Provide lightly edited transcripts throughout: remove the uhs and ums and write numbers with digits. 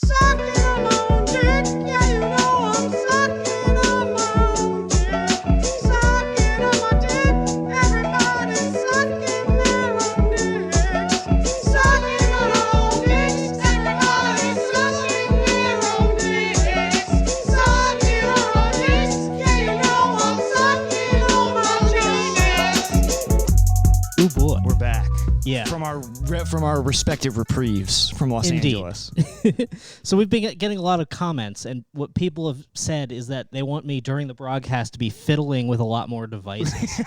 Sucking on my own dick. Yeah, you know I'm sucking on my own dick. Sucking on my dick. Everybody's sucking their own dicks. Sucking on our own dicks. Everybody's sucking their own dicks. Sucking on our dicks. Yeah, you know I'm sucking on my dicks. Oh boy. We're back. Yeah. From our respective reprieves from Los Indeed. Angeles. So we've been getting a lot of comments, and what people have said is that they want me during the broadcast to be fiddling with a lot more devices.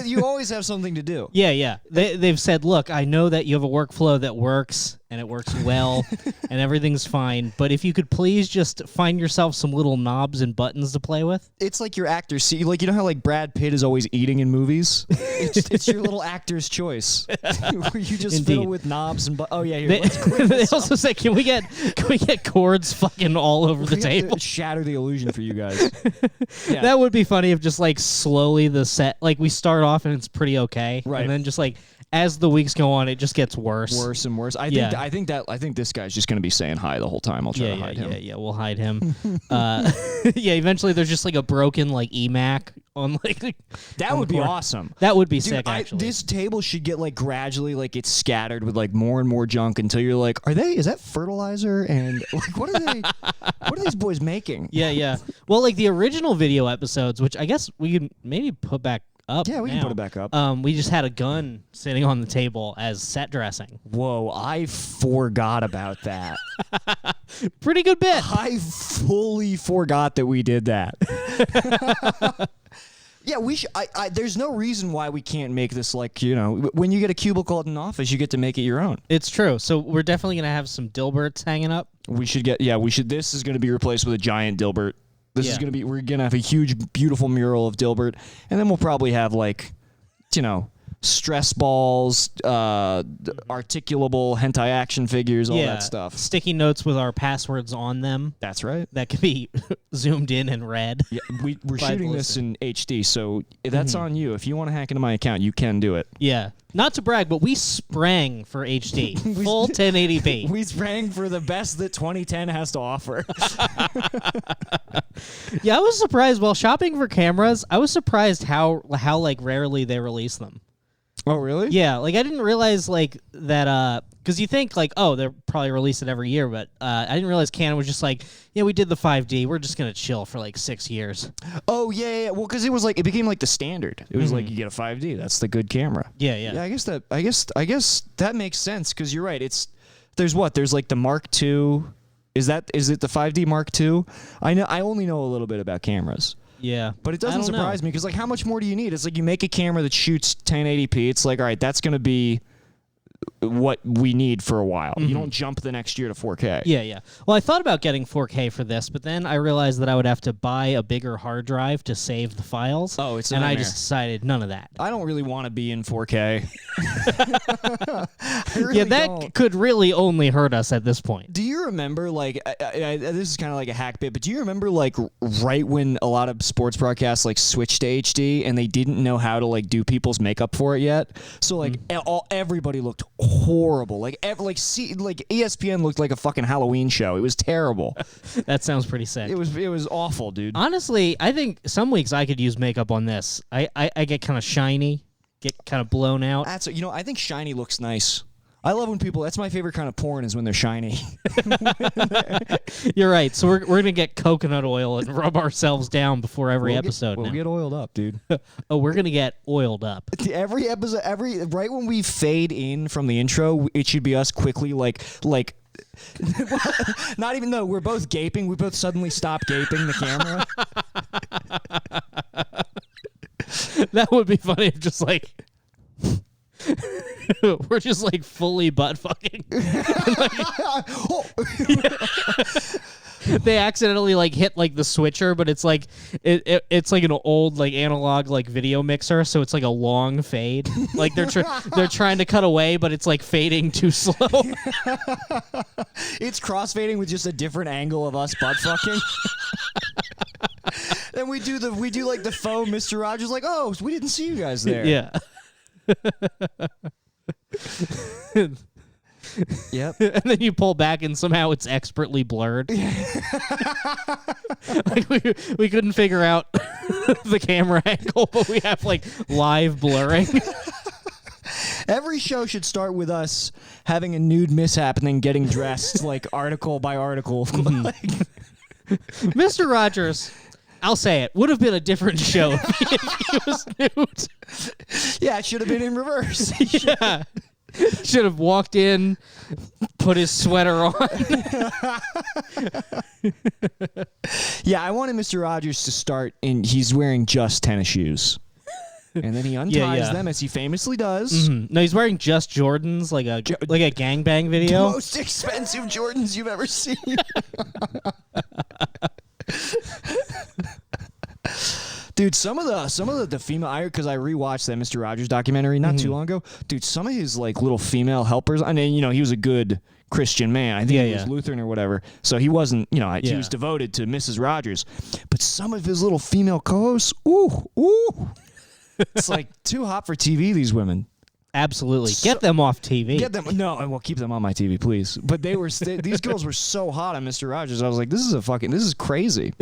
You always have something to do. Yeah. They've said, look, I know that you have a workflow that works, and it works well, and everything's fine, but if you could please just find yourself some little knobs and buttons to play with. It's like your actor. See, like, you know how like Brad Pitt is always eating in movies? It's your little actor's choice. Where you just Indeed. fiddle with knobs and oh yeah, here, They, let's clean they this also up. say, can we get cords fucking all over the We have to table? shatter the illusion for you guys. Yeah. That would be funny if just like slowly the set, like we start off and it's pretty okay, Right. and then just like as the weeks go on, it just gets worse. Worse and worse. I think this guy's just gonna be saying hi the whole time. I'll try to hide him. Yeah. We'll hide him. Yeah. Eventually, there's just like a broken like eMac on like. That on would the be corner. awesome. That would be Dude, sick. Actually, this table should get like gradually like it's scattered with like more and more junk until you're like, is that fertilizer? And like, what are these boys making? Yeah. Well, like the original video episodes, which I guess we can maybe put back up. Yeah, we can now. put it back up. We just had a gun sitting on the table as set dressing. Whoa, I forgot about that. Pretty good bit. I fully forgot that we did that. Yeah, we should. There's no reason why we can't make this like, when you get a cubicle at an office, you get to make it your own. It's true. So we're definitely gonna have some Dilberts hanging up. We should. This is going to be replaced with a giant Dilbert. We're going to have a huge, beautiful mural of Dilbert, and then we'll probably have like, stress balls, articulable hentai action figures, all that stuff. Sticky notes with our passwords on them. That's right. That can be zoomed in and read. Yeah, we're By shooting the this listener. in HD, so that's on you. If you want to hack into my account, you can do it. Yeah. Not to brag, but we sprang for HD. Full 1080p. We sprang for the best that 2010 has to offer. Yeah, I was surprised while shopping for cameras. I was surprised how like rarely they release them. Oh, really? Yeah, like I didn't realize like that because you think like, oh, they'll probably release it every year, but I didn't realize Canon was just like, yeah, we did the 5D. We're just gonna chill for like 6 years. Oh, yeah. Well, because it became like the standard. It was like you get a 5D. That's the good camera. Yeah. Yeah, I guess that makes sense because you're right. There's like the Mark II. Is it the 5D Mark II? I only know a little bit about cameras. Yeah. But it doesn't surprise me because like how much more do you need? It's like you make a camera that shoots 1080p. It's like, all right, that's going to be what we need for a while. You don't jump the next year to 4K. Yeah. Well, I thought about getting 4K for this, but then I realized that I would have to buy a bigger hard drive to save the files. Oh, it's a and I nightmare. just decided none of that. I don't really want to be in 4K. I really Yeah, that don't. could really only hurt us at this point. Do you remember, like, this is kind of like a hack bit, but do you remember, like, right when a lot of sports broadcasts, like, switched to HD and they didn't know how to, like, do people's makeup for it yet? So, like, everybody looked horrible. Like, ESPN looked like a fucking Halloween show. It was terrible. That sounds pretty sick. It was awful, dude. Honestly, I think some weeks I could use makeup on this. I get kind of shiny, get kind of blown out. I think shiny looks nice. I love when people. That's my favorite kind of porn is when they're shiny. You're right. So we're gonna get coconut oil and rub ourselves down before every episode. We'll now. get oiled up, dude. Oh, we're gonna get oiled up. Every episode, right when we fade in from the intro, it should be us quickly like. Not even though we're both gaping, we both suddenly stop gaping the camera. That would be funny if just like we're just like fully butt fucking. They accidentally like hit like the switcher, but it's like it's like an old like analog like video mixer, so it's like a long fade. Like they're trying to cut away, but it's like fading too slow. It's crossfading with just a different angle of us butt fucking. Then we do like the faux Mr. Rogers, like, oh, we didn't see you guys there. Yeah. Yep. And then you pull back and somehow it's expertly blurred. Like we couldn't figure out the camera angle, but we have like live blurring. Every show should start with us having a nude mishap and then getting dressed like article by article. Mr. Rogers, I'll say it, would have been a different show if he was nude. Yeah, it should have been in reverse. Yeah. Should have walked in, put his sweater on. Yeah, I wanted Mr. Rogers to start in, he's wearing just tennis shoes. And then he unties them, as he famously does. Mm-hmm. No, he's wearing just Jordans, like a gangbang video. The most expensive Jordans you've ever seen. Dude, some of the female, because I rewatched that Mr. Rogers documentary not too long ago. Dude, some of his like little female helpers. I mean, he was a good Christian man. I think he was Lutheran or whatever. So he wasn't, he was devoted to Mrs. Rogers. But some of his little female co-hosts, ooh. It's like too hot for TV, these women. Absolutely. Get them off TV. Get them. No, I will keep them on my TV, please. But they were these girls were so hot on Mr. Rogers. I was like, this is crazy.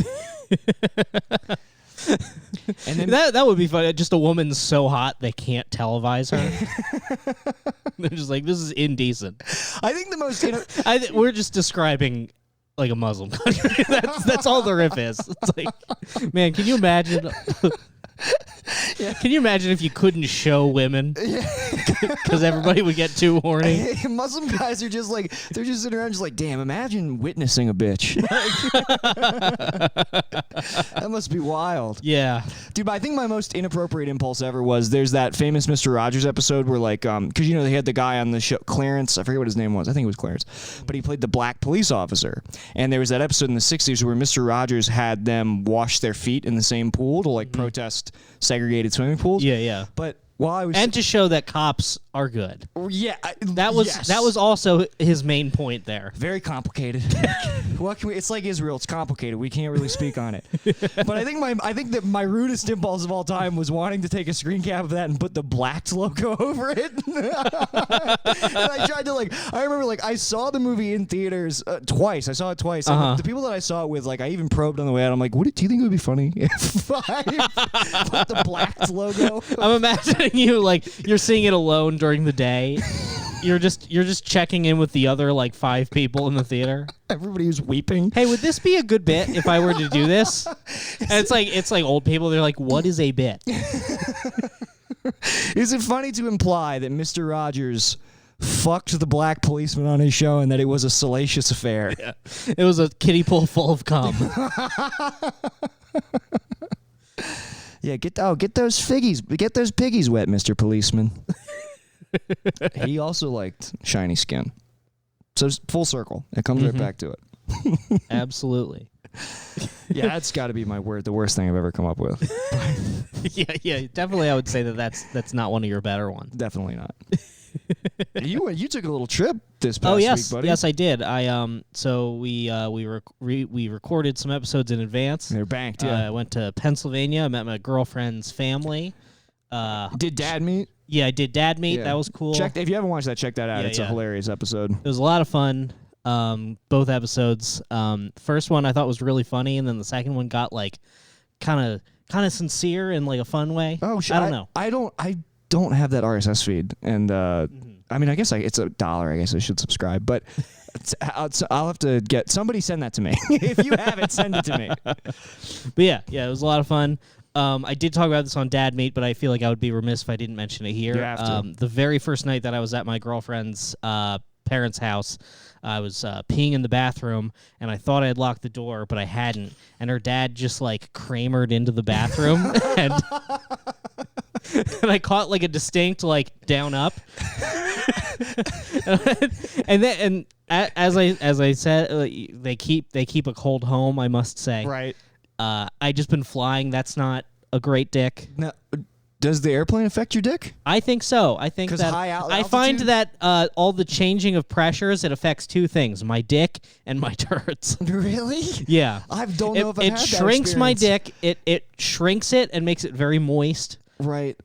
And then that would be funny. Just a woman so hot they can't televise her. They're just like, this is indecent. I think the most we're just describing like a Muslim country. That's all the riff is. It's like, man, can you imagine? Can you imagine if you couldn't show women? Because everybody would get too horny. Muslim guys are just like, they're just sitting around just like, damn, imagine witnessing a bitch. That must be wild. Yeah. Dude, but I think my most inappropriate impulse ever was there's that famous Mr. Rogers episode where like, because they had the guy on the show, Clarence, I forget what his name was. I think it was Clarence. But he played the black police officer. And there was that episode in the 60s where Mr. Rogers had them wash their feet in the same pool to like protest segregated swimming pools. Yeah. But while I was to show that cops are good. Yeah, that was also his main point there. Very complicated. What can we? It's like Israel. It's complicated. We can't really speak on it. But I think that my rudest impulse of all time was wanting to take a screen cap of that and put the Blacks logo over it. And I tried to I remember I saw the movie in theaters twice. I saw it twice. And the people that I saw it with, I even probed on the way out. I'm like, do you think it would be funny if I put the Blacks logo? I'm imagining you you're seeing it alone during the day. You're just checking in with the other 5 people in the theater. Everybody was weeping. Hey, would this be a good bit if I were to do this? And it's like old people. They're like, what is a bit? Is it funny to imply that Mr. Rogers fucked the black policeman on his show and that it was a salacious affair? Yeah. It was a kiddie pool full of cum. Yeah, get those piggies wet, Mr. Policeman. He also liked shiny skin. So full circle. It comes right back to it. Absolutely. Yeah, that's got to be the worst thing I've ever come up with. Yeah, definitely. I would say that's not one of your better ones. Definitely not. You took a little trip this past week, buddy. Yes, I did. So we recorded some episodes in advance. They're banked. Yeah, I went to Pennsylvania. I met my girlfriend's family. Did Dad meet? Yeah, I did Dad meet. Yeah. That was cool. If you haven't watched that, check that out. It's a hilarious episode. It was a lot of fun. Both episodes. First one I thought was really funny, and then the second one got kind of sincere in a fun way. Oh, I don't know. I don't have that RSS feed, and I mean, I guess it's $1. I guess I should subscribe, but I'll have to get somebody send that to me. If you have it, send it to me. But yeah, it was a lot of fun. I did talk about this on Dad Meet, but I feel like I would be remiss if I didn't mention it here. You have to. The very first night that I was at my girlfriend's parents' house, I was peeing in the bathroom, and I thought I had locked the door, but I hadn't. And her dad just Kramered into the bathroom, and I caught a distinct down up. and as I said, they keep a cold home, I must say. Right. I just been flying. That's not a great dick. Now, does the airplane affect your dick? I think so. I think that I find that all the changing of pressures, it affects 2 things: my dick and my turds. Really? Yeah. I don't know if I've had that shrinks my experience. dick. It shrinks it and makes it very moist. Right.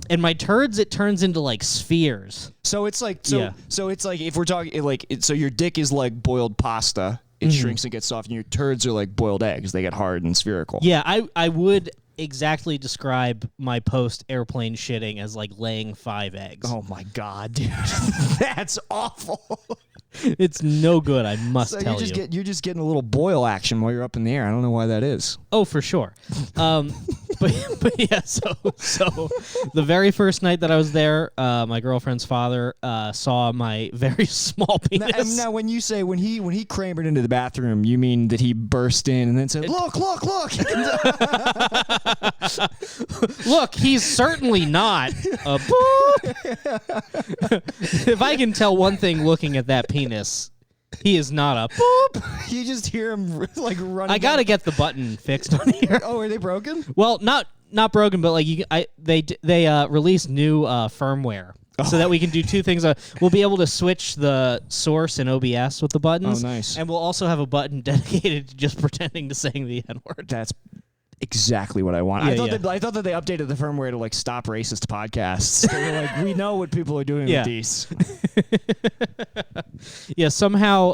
And my turds, it turns into like spheres. So it's like Yeah. so it's like if we're talking like so your dick is like boiled pasta. It shrinks and gets soft, and your turds are like boiled eggs. They get hard and spherical. Yeah, I would exactly describe my post airplane shitting as like laying 5 eggs. Oh my god, dude, that's awful. It's no good, I must tell you. You're just getting a little boil action while you're up in the air. I don't know why that is. Oh, for sure. But yeah, so the very first night that I was there, my girlfriend's father saw my very small penis. Now, when you say when he crammed into the bathroom, you mean that he burst in and then said, "Look, look, look!" Look, he's certainly not a boop. If I can tell one thing looking at that penis, he is not a boop. You just hear him like running. I gotta get the button fixed on here. Oh, are they broken? Well, not broken, but like they released new firmware. So that we can do 2 things. We'll be able to switch the source in OBS with the buttons. Oh, nice. And we'll also have a button dedicated to just pretending to saying the N-word. That's exactly what I want. Yeah, I thought that they updated the firmware to like stop racist podcasts. They were like, we know what people are doing with these. Yeah, somehow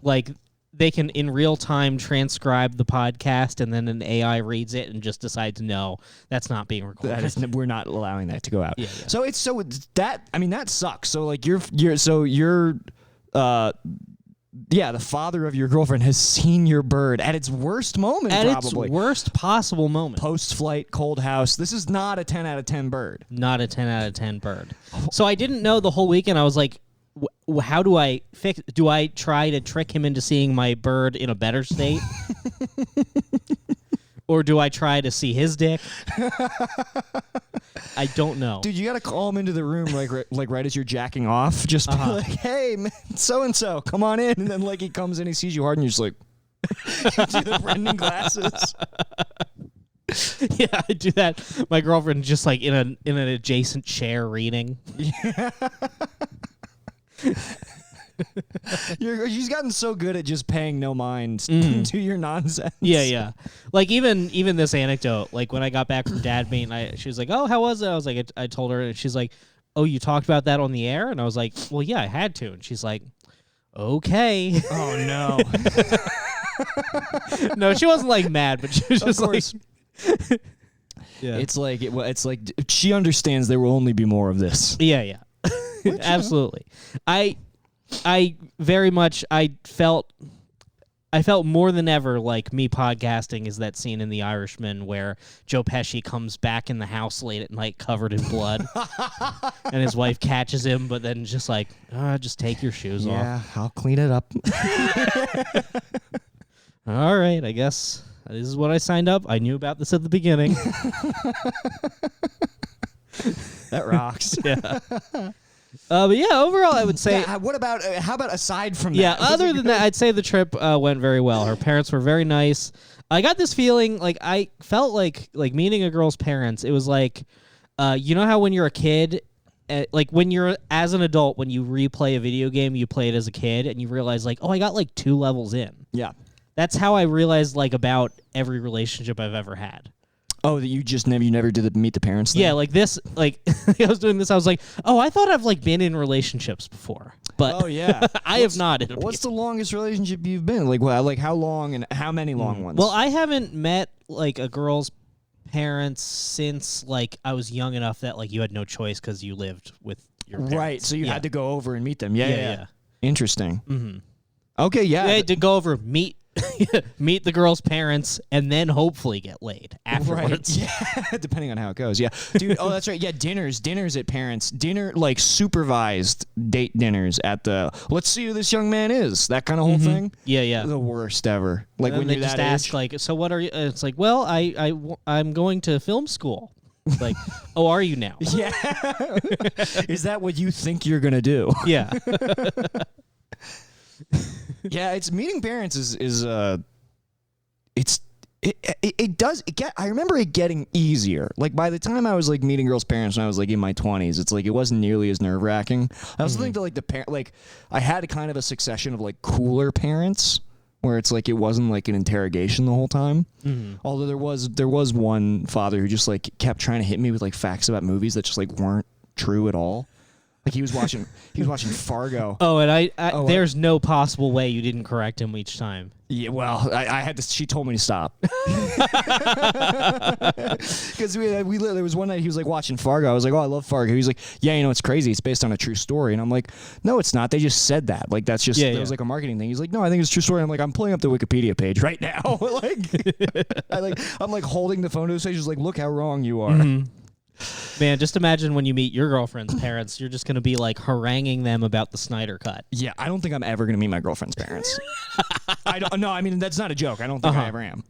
like they can in real time transcribe the podcast, and then an AI reads it and just decides, no, that's not being recorded. We're not allowing that to go out. Yeah. So that I mean that sucks. So like you're the father of your girlfriend has seen your bird at its worst moment, probably. Its worst possible moment. Post-flight, cold house. This is not a 10 out of 10 bird. Not a 10 out of 10 bird. So I didn't know the whole weekend. I was like, how do I fix? Do I try to trick him into seeing my bird in a better state? Or do I try to see his dick? I don't know. Dude, you got to call him into the room like right as you're jacking off. Just be like, hey, man, so-and-so, come on in. And then like he comes in, he sees you hard, and you're just like, you do the Brendan glasses. Yeah, I do that. My girlfriend's just like in an adjacent chair reading. Yeah. She's gotten so good at just paying no mind to your nonsense. Yeah. Like even this anecdote, like when I got back from dad meeting, she was like, "Oh, how was it?" I was like, I told her, and she's like, "Oh, you talked about that on the air?" And I was like, "Well, yeah, I had to." And she's like, "Okay." Oh no. No, she wasn't like mad, but she was just like, yeah. It's like she understands there will only be more of this. Yeah. Absolutely. I very much felt more than ever like me podcasting is that scene in The Irishman where Joe Pesci comes back in the house late at night covered in blood and his wife catches him, but then just like, just take your shoes off. Yeah, I'll clean it up. All right, I guess this is what I signed up. I knew about this at the beginning. That rocks. Yeah. But yeah, overall, I would say. Yeah, how about aside from that? Yeah, other than that, I'd say the trip went very well. Her parents were very nice. I got this feeling, like, I felt like meeting a girl's parents, it was like, you know how when you're a kid, like when you're, as an adult, when you replay a video game, you play it as a kid, and you realize, like, oh, I got like 2 levels in. Yeah. That's how I realized, like, about every relationship I've ever had. Oh, that you never did the meet the parents thing? Yeah, like this, like I was doing this, I was like, oh, I thought I've like been in relationships before, but oh yeah, I have not. What's the longest relationship you've been? Like how long and how many long ones? Well, I haven't met like a girl's parents since like I was young enough that like you had no choice because you lived with your parents. Right, so you had to go over and meet them. Yeah. Interesting. Mm-hmm. Okay, yeah. You had to go over, meet the girl's parents, and then hopefully get laid afterwards. Right. Yeah, depending on how it goes. Yeah, dude. Oh, that's right. Yeah, dinners at parents. Like supervised date dinners at the. Let's see who this young man is. That kind of whole thing. Yeah. The worst ever. Like and when they you're just that ask, age. like, so what are you? It's like, well, I'm going to film school. Like, oh, are you now? Yeah. Is that what you think you're gonna do? Yeah. Yeah, it's meeting parents I remember it getting easier. Like by the time I was like meeting girls' parents when I was like in my 20s, it's like it wasn't nearly as nerve-wracking. I also think that like I had a kind of a succession of like cooler parents where it's like it wasn't like an interrogation the whole time. Mm-hmm. Although there was one father who just like kept trying to hit me with like facts about movies that just like weren't true at all. Like he was watching Fargo. Oh, and there's no possible way you didn't correct him each time. Yeah, well, I had to. She told me to stop because there was one night he was like watching Fargo. I was like, oh, I love Fargo. He was like, yeah, you know, it's crazy. It's based on a true story, and I'm like, no, it's not. They just said that. Like that's just that was like a marketing thing. He's like, no, I think it's a true story. I'm like, I'm pulling up the Wikipedia page right now. I'm like holding the phone to his face, just like, look how wrong you are. Mm-hmm. Man, just imagine when you meet your girlfriend's parents, you're just going to be like haranguing them about the Snyder Cut. Yeah, I don't think I'm ever going to meet my girlfriend's parents. I don't. No, I mean that's not a joke. I don't think I ever am.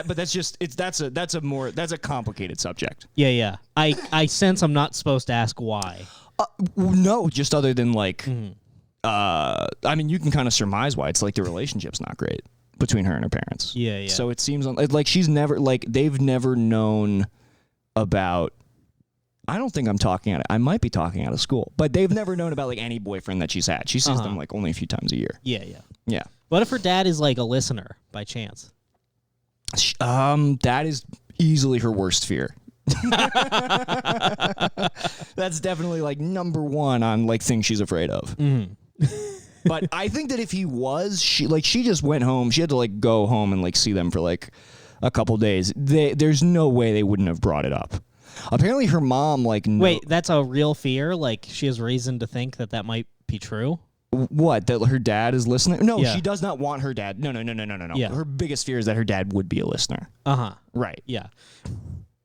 But that's just that's a complicated subject. Yeah. I sense I'm not supposed to ask why. No, just other than like, I mean, you can kind of surmise why. It's like the relationship's not great between her and her parents. Yeah. So it seems like she's never like they've never known about. I don't think I'm talking I might be talking out of school, but they've never known about like any boyfriend that she's had. She sees them like only a few times a year. Yeah. What if her dad is like a listener by chance? That is easily her worst fear. That's definitely like number one on like things she's afraid of. Mm-hmm. But I think that if he was, she just went home. She had to like go home and like see them for like a couple days. There's no way they wouldn't have brought it up. Apparently her mom like Wait, that's a real fear? Like she has reason to think that might be true? What? That her dad is listening? No, Yeah. she does not want her dad. No. Yeah. Her biggest fear is that her dad would be a listener. Uh-huh. Right. Yeah.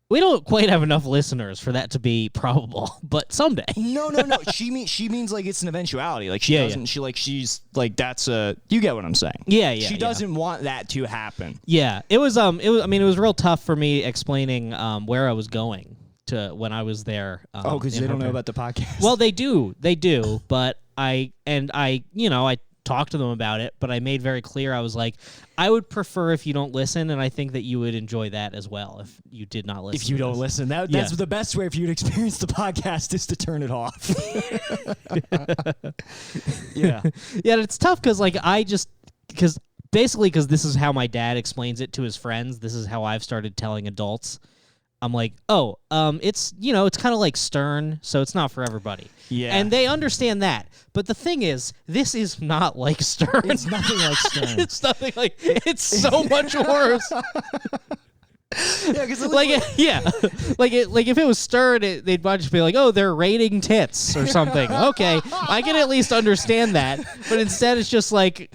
We don't quite have enough listeners for that to be probable, but someday. No. She means like it's an eventuality. Like she doesn't. Yeah. She's like that's a. You get what I'm saying? Yeah. She doesn't want that to happen. Yeah. It was. I mean, it was real tough for me explaining where I was going to when I was there. Because they don't know about the podcast. Well, they do, but I talked to them about it, but I made very clear I was like, I would prefer if you don't listen, and I think that you would enjoy that as well if you did not listen. If you don't listen, that's the best way for you to experience the podcast is to turn it off. Yeah. Yeah, it's tough because like because this is how my dad explains it to his friends. This is how I've started telling adults. I'm like, it's kind of like Stern, so it's not for everybody. Yeah. And they understand that. But the thing is, this is not like Stern. It's nothing like Stern. It's nothing like, it's so much worse. Yeah, because like if it was Stern, they'd just be like, oh, they're rating tits or something. Okay, I can at least understand that. But instead, it's just like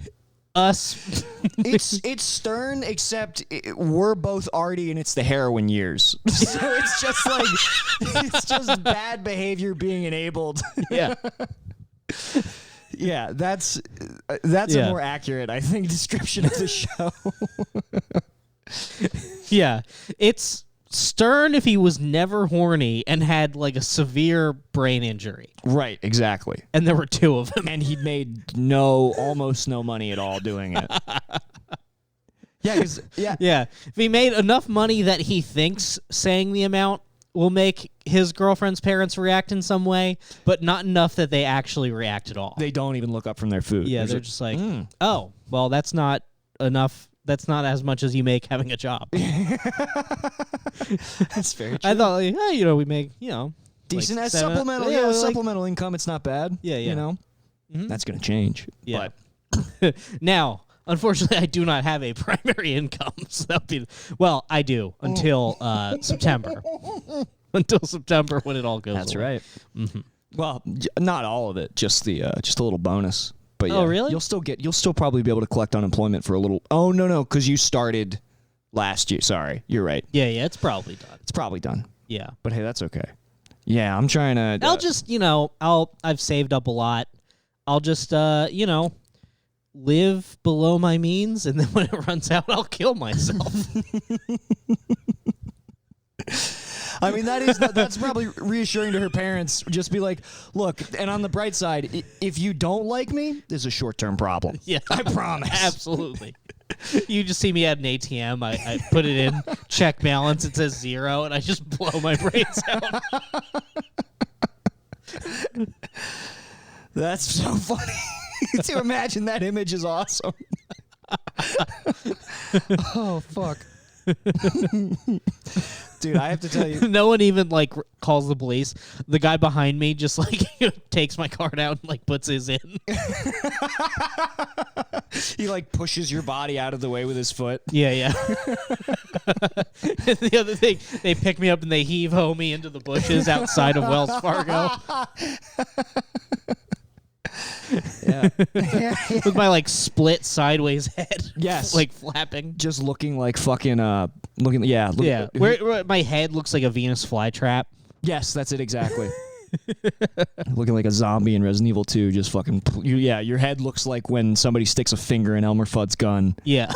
us. It's Stern, except we're both arty, and it's the heroin years. So it's just like it's just bad behavior being enabled. Yeah. Yeah, that's a more accurate, I think, description of the show. Yeah, it's Stern if he was never horny and had like a severe brain injury. Right, exactly. And there were two of them. And he'd made almost no money at all doing it. Yeah. If he made enough money that he thinks saying the amount will make his girlfriend's parents react in some way, but not enough that they actually react at all. They don't even look up from their food. Yeah, they're just like, oh, well, that's not enough. That's not as much as you make having a job. That's very true. I thought, like, hey, we make, decent like as supplemental. Yeah, like, supplemental income. It's not bad. Yeah. Mm-hmm. That's gonna change. Yeah. But. Now, unfortunately, I do not have a primary income. So that'd be I do until September. Until September when it all goes. That's away. right. Mm-hmm. Well, not all of it. Just a little bonus. But yeah, oh, really? You'll still probably be able to collect unemployment for a little. Oh no, because you started last year. Sorry, you're right. Yeah, it's probably done. It's probably done. Yeah, but hey, that's okay. Yeah, I'm trying to. I'll just, I've saved up a lot. I'll just, live below my means, and then when it runs out, I'll kill myself. I mean, that's probably reassuring to her parents. Just be like, look, and on the bright side, if you don't like me, there's a short-term problem. Yeah. I promise. Absolutely. You just see me at an ATM. I put it in, check balance, it says 0, and I just blow my brains out. That's so funny. To imagine that image is awesome. Oh fuck. Dude, I have to tell you. No one even like calls the police. The guy behind me just like takes my card out and like puts his in. He like pushes your body out of the way with his foot. Yeah. And the other thing, they pick me up and they heave-ho me into the bushes outside of Wells Fargo. Yeah. With my like split sideways head. Yes. Like flapping. Just looking like fucking Yeah. Where my head looks like a Venus flytrap. Yes, that's it exactly. Looking like a zombie in Resident Evil 2, just fucking your head looks like when somebody sticks a finger in Elmer Fudd's gun. Yeah.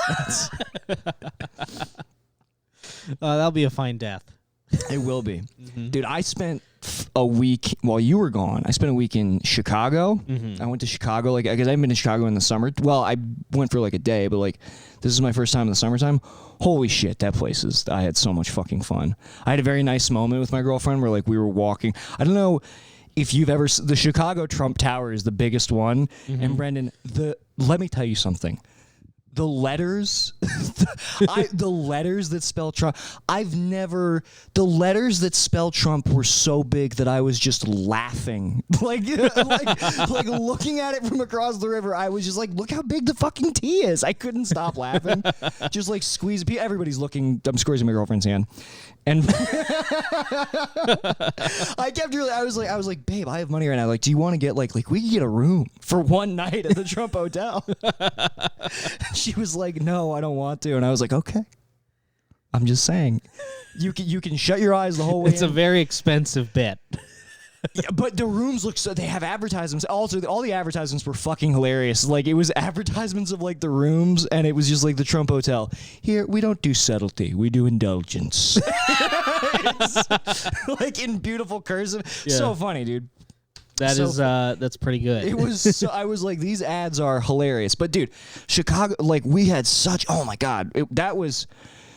That'll be a fine death. It will be. Mm-hmm. Dude, I spent a week while you were gone. I spent a week in Chicago. Mm-hmm. I went to Chicago because I haven't been to Chicago in the summer. Well, I went for like a day, but like this is my first time in the summertime. Holy shit, that place is. I had so much fucking fun. I had a very nice moment with my girlfriend where like we were walking. I don't know if you've ever the Chicago Trump Tower is the biggest one, and Brendan, let me tell you something. The letters, the letters that spell Trump. The letters that spell Trump were so big that I was just laughing, like looking at it from across the river. I was just like, look how big the fucking T is. I couldn't stop laughing. Just like squeeze. Everybody's looking. I'm squeezing my girlfriend's hand, and I kept really. I was like, babe, I have money right now. Like, do you want to get like we could get a room for one night at the Trump Hotel? She was like, no, I don't want to. And I was like, okay. I'm just saying. You can shut your eyes the whole way. It's a very expensive bit. Yeah, but the rooms look so. They have advertisements. Also, all the advertisements were fucking hilarious. Like, it was advertisements of like the rooms, and it was just like the Trump Hotel. Here, we don't do subtlety. We do indulgence. Like in beautiful cursive. Yeah. So funny, dude. That's pretty good. It was. I was like, these ads are hilarious. But dude, Chicago, like we had such. Oh my god, that was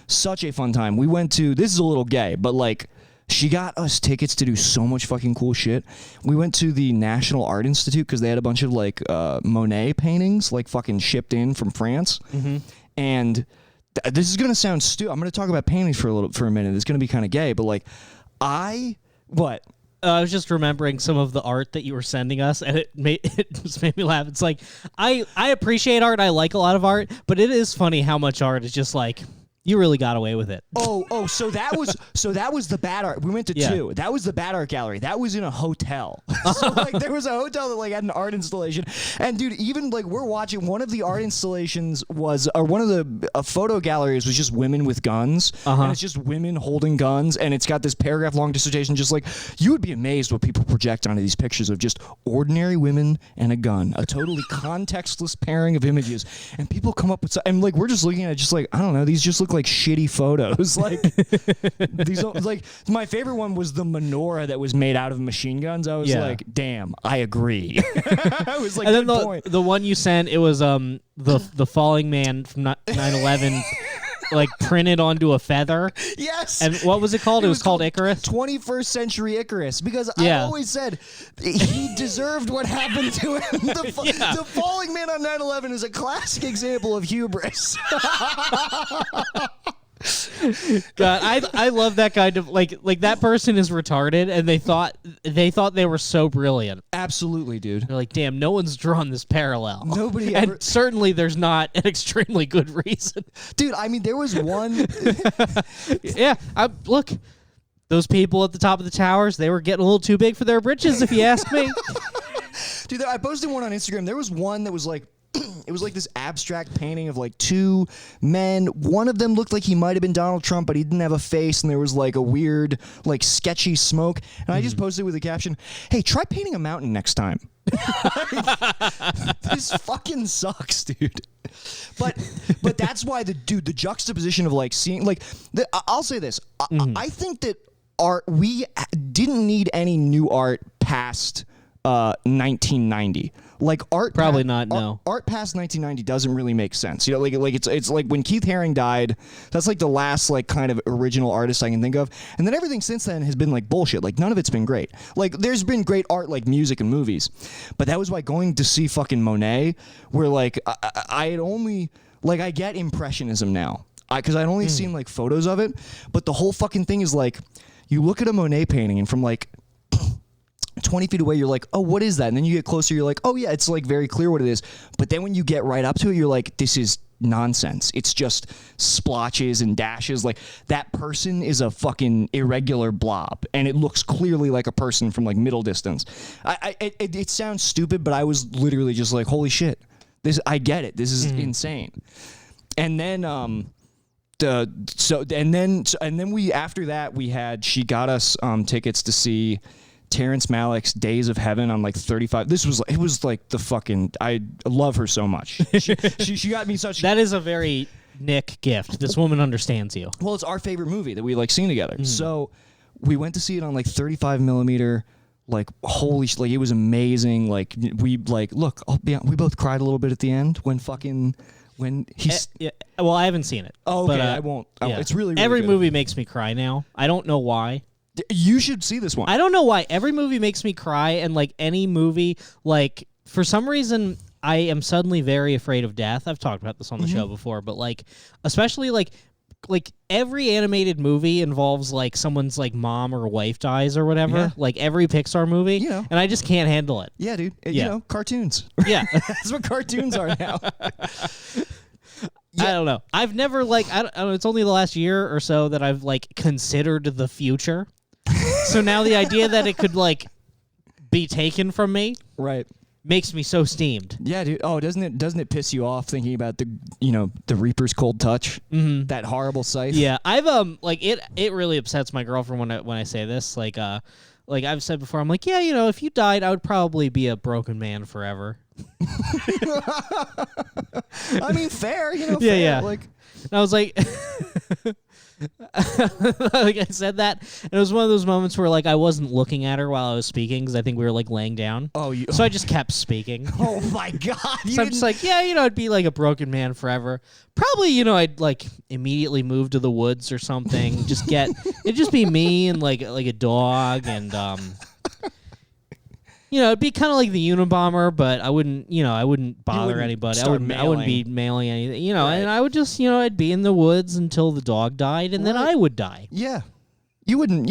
such a fun time. We went to. This is a little gay, but like, she got us tickets to do so much fucking cool shit. We went to the National Art Institute because they had a bunch of like Monet paintings, like fucking shipped in from France. Mm-hmm. And this is gonna sound stupid. I'm gonna talk about paintings for a minute. It's gonna be kind of gay, but like, what. I was just remembering some of the art that you were sending us, and it just made me laugh. It's like, I appreciate art. I like a lot of art, but it is funny how much art is just like, you really got away with it. So that was the bad art. We went to two. That was the bad art gallery. That was in a hotel. So like there was a hotel that like had an art installation. And dude, even like we're watching one of the art installations or one of the photo galleries was just women with guns. And it's just women holding guns, and it's got this paragraph long dissertation just like, you would be amazed what people project onto these pictures of just ordinary women and a gun. A totally contextless pairing of images. And people come up with and like we're just looking at it just like, I don't know, these just look like shitty photos. Like these, like my favorite one was the menorah that was made out of machine guns. I was like, damn, I agree. I was like, and then the one you sent, it was the falling man from 9/11. Like printed onto a feather. Yes. And what was it called? It was called Icarus. 21st Century Icarus. Because I always said he deserved what happened to him. The falling man on 9/11 is a classic example of hubris. God, I love that kind of like that person is retarded, and they thought they were so brilliant. Absolutely, dude. They're like, damn, no one's drawn this parallel. Nobody and ever... certainly there's not an extremely good reason. Dude, I mean, there was one. Yeah, look, those people at the top of the towers, they were getting a little too big for their britches, if you ask me. Dude, I posted one on Instagram. There was one that was like. It was like this abstract painting of like two men. One of them looked like he might have been Donald Trump, but he didn't have a face, and there was like a weird, like sketchy smoke. And I just posted with a caption, "Hey, try painting a mountain next time." This fucking sucks, dude. But that's why the juxtaposition of like seeing like I'll say this. I think that we didn't need any new art past 1990. Like art probably not. No, art past 1990 doesn't really make sense. You know, like it's like when Keith Haring died. That's like the last like kind of original artist I can think of. And then everything since then has been like bullshit. Like none of it's been great. Like there's been great art like music and movies, but that was why going to see fucking Monet, where like I had only Like, I get impressionism now. Because I'd only seen, like, photos of it. But the whole fucking thing is, like, you look at a Monet painting and from, like, 20 feet away, you're like, oh, what is that? And then you get closer, you're like, oh, yeah, it's, like, very clear what it is. But then when you get right up to it, you're like, this is nonsense. It's just splotches and dashes. Like, that person is a fucking irregular blob, and it looks clearly like a person from, like, middle distance. It sounds stupid, but I was literally just like, holy shit. I get it. This is insane. And then she got us tickets to see Terrence Malick's Days of Heaven on like 35. It was like the fucking, I love her so much. She got me such. That is a very Nick gift. This woman understands you. Well, it's our favorite movie that we like seen together. So we went to see it on like 35 millimeter. Like, holy shit, like, it was amazing. Like, we like, look, we both cried a little bit at the end when he's. Yeah. Well, I haven't seen it. Oh, okay. But, I won't. Yeah. It's really, really every good. movie makes me cry now. I don't know why. You should see this one. I don't know why. Every movie makes me cry, and like any movie, like for some reason, I am suddenly very afraid of death. I've talked about this on the show before, but like, especially like every animated movie involves like someone's like mom or wife dies or whatever. Yeah. Like every Pixar movie, and I just can't handle it. Yeah, dude. You know, cartoons. Yeah, that's what cartoons are now. I don't know. I've never I don't know, it's only the last year or so that I've like considered the future. So now the idea that it could like be taken from me, right, makes me so steamed. Yeah, dude. Oh, doesn't it piss you off thinking about the Reaper's cold touch? Mm-hmm. That horrible scythe. Yeah, I've like it really upsets my girlfriend when I say this. Like I've said before, I'm like, yeah, if you died, I would probably be a broken man forever. I mean, fair, Yeah, fair. yeah. Like, and I was like, like I said that, and it was one of those moments where like I wasn't looking at her while I was speaking because I think we were like laying down. Oh, so I just kept speaking. Oh my god! So I'm just like, yeah, I'd be like a broken man forever. Probably, I'd like immediately move to the woods or something. It'd just be me and like a dog and it'd be kind of like the Unabomber, but I wouldn't bother anybody. I wouldn't be mailing anything, Right. and I would just, I'd be in the woods until the dog died, and then I would die. Yeah. You wouldn't,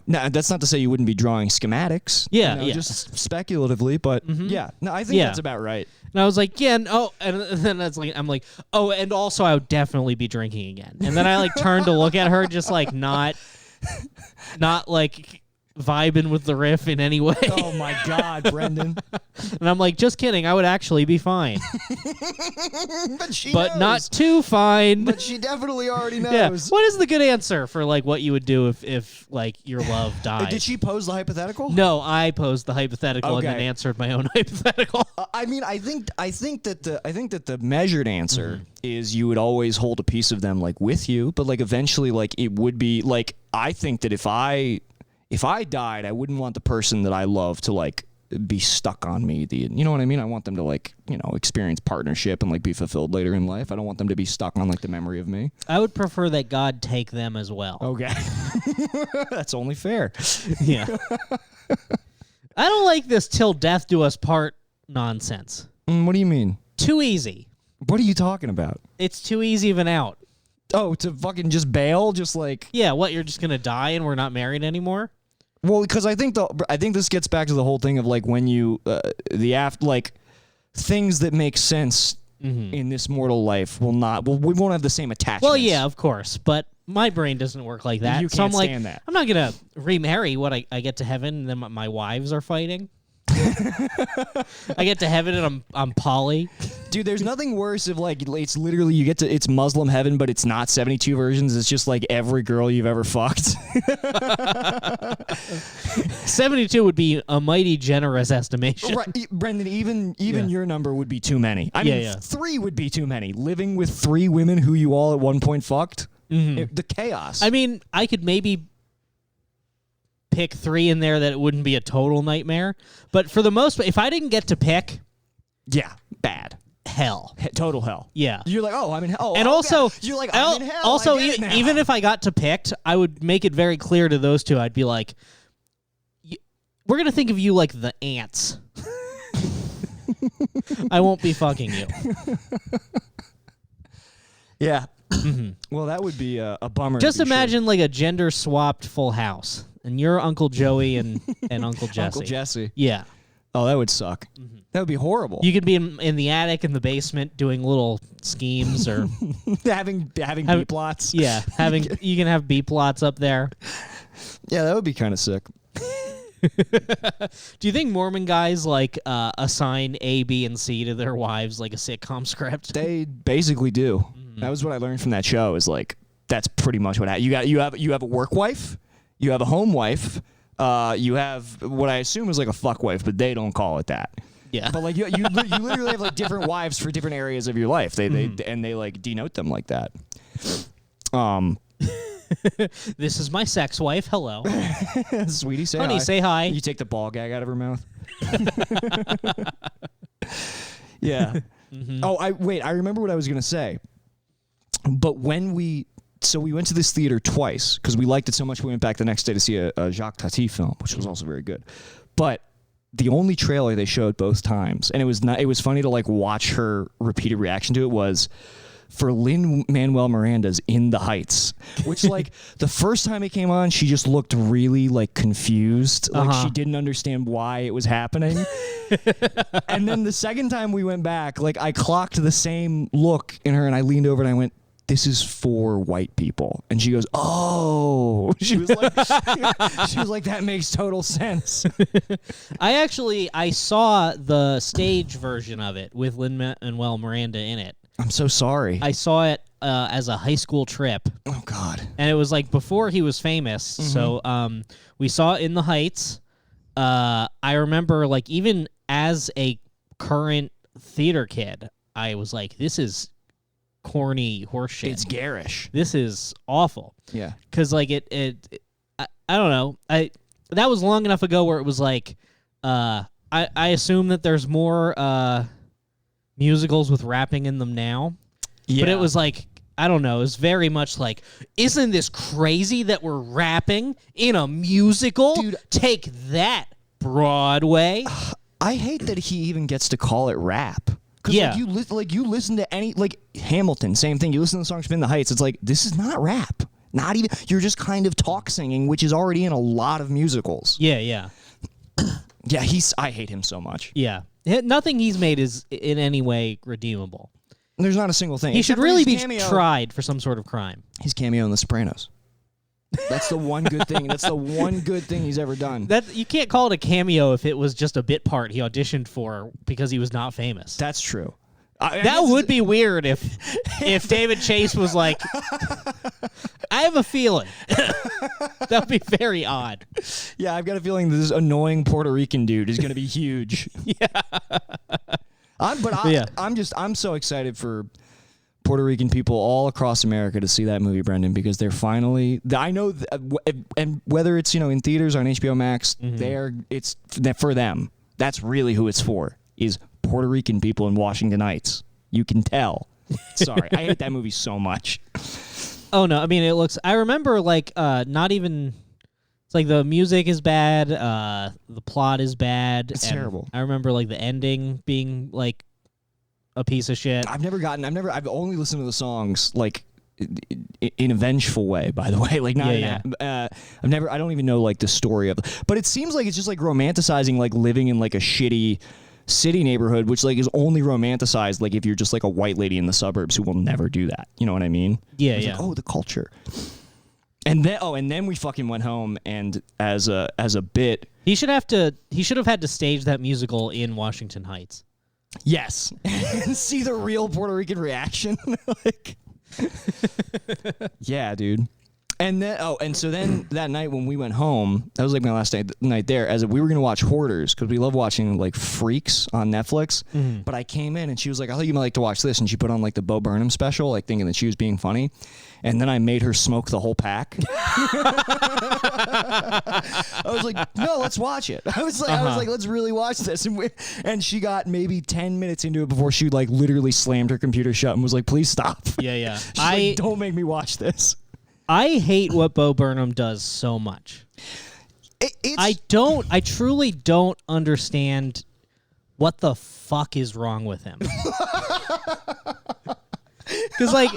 now that's not to say you wouldn't be drawing schematics. Yeah, yeah. Just speculatively, but yeah. No, I think that's about right. And I was like, yeah, and then that's like, I'm like, oh, and also I would definitely be drinking again. And then I like turned to look at her, just like not like vibing with the riff in any way. Oh my god, Brendan. And I'm like, just kidding, I would actually be fine. But not too fine. But she definitely already knows. Yeah. What is the good answer for like what you would do if like your love died? Did she pose the hypothetical? No, I posed the hypothetical Okay. and then answered my own hypothetical. I mean, I think that the measured answer is you would always hold a piece of them like with you, but like eventually like it would be like, I think that if I died, I wouldn't want the person that I love to like be stuck on me. You know what I mean? I want them to like, experience partnership and like be fulfilled later in life. I don't want them to be stuck on like the memory of me. I would prefer that God take them as well. Okay. That's only fair. Yeah. I don't like this till death do us part nonsense. What do you mean? Too easy. What are you talking about? It's too easy of an out. Oh, to fucking just bail? Just like... Yeah, what, you're just going to die and we're not married anymore? Well, because I think this gets back to the whole thing of like when you things that make sense in this mortal life we won't have the same attachments. Well, yeah, of course, but my brain doesn't work like that. You so I'm can't like, stand that. I'm not gonna remarry what I get to heaven and then my wives are fighting. I get to heaven and I'm poly. Dude, there's nothing worse if like it's literally it's Muslim heaven, but it's not 72 versions. It's just like every girl you've ever fucked. 72 would be a mighty generous estimation. Right, Brendan, even your number would be too many. I mean, 3 would be too many. Living with 3 women who you all at one point fucked, the chaos. I mean, I could maybe pick 3 in there that it wouldn't be a total nightmare, but for the most part, if I didn't get to pick, bad. Hell. Total hell. Yeah. You're like, oh, I'm in hell. And oh, also, God. You're like, I'm in hell. Also, I get it now. even if I got to picked, I would make it very clear to those two. I'd be like, we're going to think of you like the ants. I won't be fucking you. Yeah. Well, that would be a bummer. Just to be imagine like a gender swapped Full House, and you're Uncle Joey and Uncle Jesse. Uncle Jesse. Yeah. Oh, that would suck. That would be horrible. You could be in the attic, in the basement, doing little schemes or having beep lots. Yeah, you can have beep lots up there. Yeah, that would be kind of sick. Do you think Mormon guys like assign A, B, and C to their wives like a sitcom script? They basically do. That was what I learned from that show. Is like that's pretty much what happened. You have a work wife, you have a home wife, you have what I assume is like a fuck wife, but they don't call it that. Yeah, but like you literally have like different wives for different areas of your life. They like denote them like that. This is my sex wife. Hello, sweetie. Say honey. Hi. Say hi. You take the ball gag out of her mouth. Yeah. Oh, I remember what I was gonna say. But when we went to this theater twice because we liked it so much. We went back the next day to see a Jacques Tati film, which was also very good. But the only trailer they showed both times, and it was funny to like watch her repeated reaction to it, was for Lin-Manuel Miranda's In the Heights, which like the first time it came on, she just looked really like confused. Like she didn't understand why it was happening. And then the second time we went back, like I clocked the same look in her and I leaned over and I went, this is for white people. And she goes, oh. She was like, that makes total sense. I saw the stage version of it with Lin-Manuel Miranda in it. I'm so sorry. I saw it as a high school trip. Oh, God. And it was like before he was famous. Mm-hmm. So we saw it in the Heights. I remember like even as a current theater kid, I was like, this is corny horseshit. It's garish. This is awful. Yeah. Because like I don't know. That was long enough ago where it was like I assume that there's more musicals with rapping in them now. Yeah. But it was like, I don't know, it's very much like, isn't this crazy that we're rapping in a musical? Dude, take that, Broadway. I hate that he even gets to call it rap. Yeah. Like you listen to any, like Hamilton, same thing. You listen to the song Spin the Heights, it's like, this is not rap. Not even, you're just kind of talk singing, which is already in a lot of musicals. Yeah, yeah. Yeah, I hate him so much. Yeah. Nothing he's made is in any way redeemable. There's not a single thing. He should really be tried for some sort of crime. His cameo in The Sopranos. That's the one good thing. That's the one good thing he's ever done. You can't call it a cameo if it was just a bit part he auditioned for because he was not famous. That's true. That would be weird if David Chase was like, I have a feeling. That would be very odd. Yeah, I've got a feeling this annoying Puerto Rican dude is going to be huge. Yeah. I'm so excited for Puerto Rican people all across America to see that movie, Brendan, because they're finally, I know, and whether it's, in theaters or on HBO Max, it's for them. That's really who it's for, is Puerto Rican people in Washington Heights. You can tell. Sorry, I hate that movie so much. Oh no, I mean I remember like not even. It's like the music is bad, the plot is bad. It's terrible. I remember like the ending being like a piece of shit. I've only listened to the songs like in a vengeful way, by the way. Like not I don't even know like the story of it. But it seems like it's just like romanticizing like living in like a shitty city neighborhood, which like is only romanticized like if you're just like a white lady in the suburbs who will never do that. You know what I mean? Yeah, it's yeah. Like, the culture. And then we fucking went home, and as a bit, he should have had to stage that musical in Washington Heights. Yes, and see the real Puerto Rican reaction. Like, yeah, dude. And then so then that night when we went home, that was like my last night there. As we were gonna watch Hoarders because we love watching like Freaks on Netflix. Mm-hmm. But I came in and she was like, "I thought you might like to watch this," and she put on like the Bo Burnham special, like thinking that she was being funny. And then I made her smoke the whole pack. I was like, "No, let's watch it." I was like, "Let's really watch this." And she got maybe 10 minutes into it before she like literally slammed her computer shut and was like, "Please stop." Yeah, yeah. She's like, "Don't make me watch this." I hate what Bo Burnham does so much. I truly don't understand what the fuck is wrong with him. Because like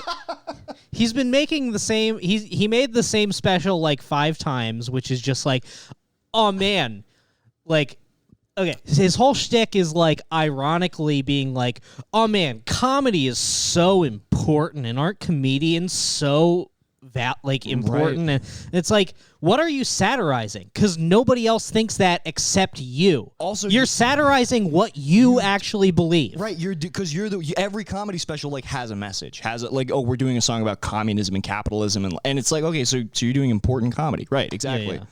he's been making the same. He made the same special like 5 times, which is just like, oh man, like. Okay, his whole shtick is like ironically being like, oh man, comedy is so important, and aren't comedians so important? Right. And it's like, what are you satirizing? Because nobody else thinks that except you. Also, you're satirizing what you actually believe. Right, because every comedy special like has a message, has it like, oh, we're doing a song about communism and capitalism, and it's like, okay, so you're doing important comedy, right? Exactly. Yeah.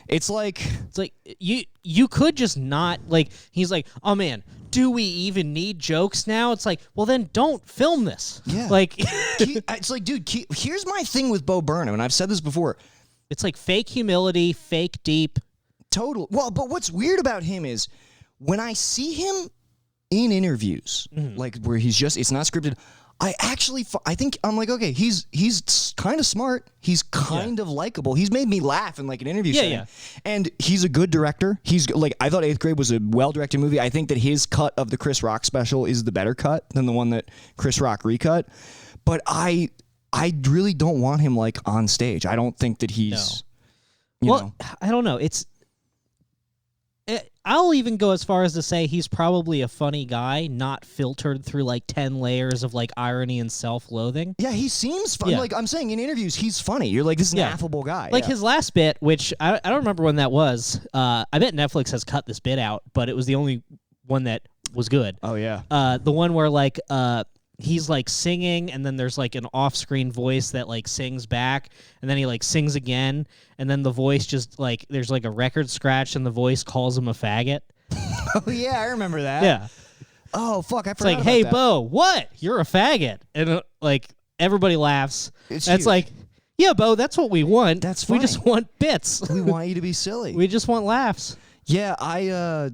It's like you could just not like. He's like, oh man, do we even need jokes now? It's like, well then don't film this. Yeah. Like it's like, dude, here's my thing with Bo Burnham, and I've said this before. it's like fake humility, fake deep. Total. Well, but what's weird about him is when I see him in interviews, like where it's not scripted. I think I'm like, okay, he's kind of smart. He's kind of likable. He's made me laugh in like an interview setting. Yeah. And he's a good director. He's like, I thought 8th Grade was a well-directed movie. I think that his cut of the Chris Rock special is the better cut than the one that Chris Rock recut. But I really don't want him like on stage. I don't think that he's you know. I don't know. I'll even go as far as to say he's probably a funny guy, not filtered through like 10 layers of like irony and self-loathing. Yeah, he seems fun. Yeah. Like I'm saying in interviews, he's funny. You're like, this is an affable guy. Like his last bit, which I don't remember when that was. I bet Netflix has cut this bit out, but it was the only one that was good. Oh yeah. The one where like he's like singing, and then there's like an off-screen voice that like sings back, and then he like sings again, and then the voice just like there's like a record scratch, and the voice calls him a faggot. Oh yeah, I remember that. Yeah. Oh fuck, I forgot. It's like, about hey that. Bo, what? You're a faggot, and like everybody laughs. It's That's huge. like, yeah, Bo, that's what we want. That's we funny. just want bits. We want you to be silly. We just want laughs. Yeah, I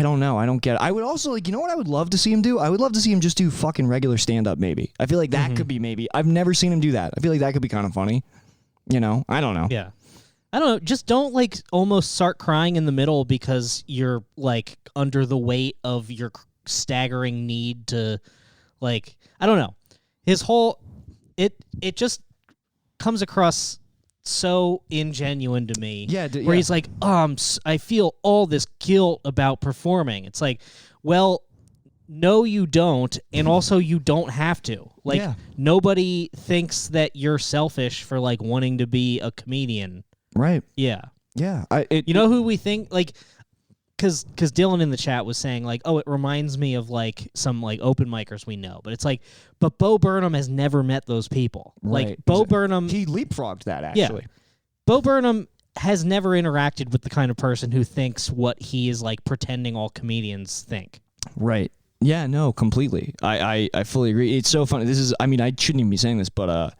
don't know. I don't get it. I would also like, you know what I would love to see him do? I would love to see him just do fucking regular stand-up maybe. I feel like that could be maybe. I've never seen him do that. I feel like that could be kind of funny. You know? I don't know. Yeah. I don't know. Just don't like almost start crying in the middle because you're like under the weight of your staggering need to like, I don't know. His whole, it just comes across so ingenuine to me. Yeah, where he's like, I feel all this guilt about performing. It's like, well, no, you don't, and also you don't have to. Like, nobody thinks that you're selfish for like wanting to be a comedian. Right. Yeah. Yeah. You know who we think like. Because Dylan in the chat was saying, like, oh, it reminds me of, like, some, like, open micers we know. But it's like, but Bo Burnham has never met those people. Right. Like, Bo Burnham... He leapfrogged that, actually. Yeah. Bo Burnham has never interacted with the kind of person who thinks what he is, like, pretending all comedians think. Right. Yeah, no, completely. I fully agree. It's so funny. This is, I mean, I shouldn't even be saying this, but,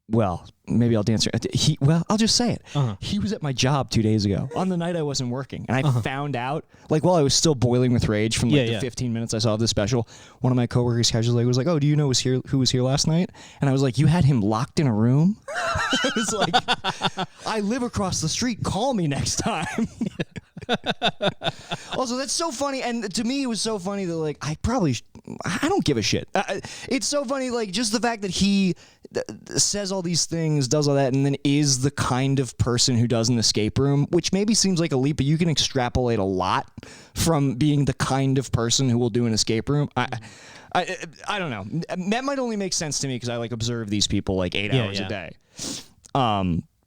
well, maybe I'll dance. I'll just say it. He was at my job 2 days ago on the night I wasn't working, and I found out, like, while I was still boiling with rage from like the 15 minutes I saw of this special. One of my coworkers casually was like, "Oh, do you know who was here last night?" And I was like, "You had him locked in a room?" I was like, "I live across the street. Call me next time." Also, that's so funny, and to me, it was so funny that like I don't give a shit. It's so funny, like just the fact that he says all these things, does all that, and then is the kind of person who does an escape room, which maybe seems like a leap, but you can extrapolate a lot from being the kind of person who will do an escape room. I don't know. That might only make sense to me because I like observe these people like 8 hours a day.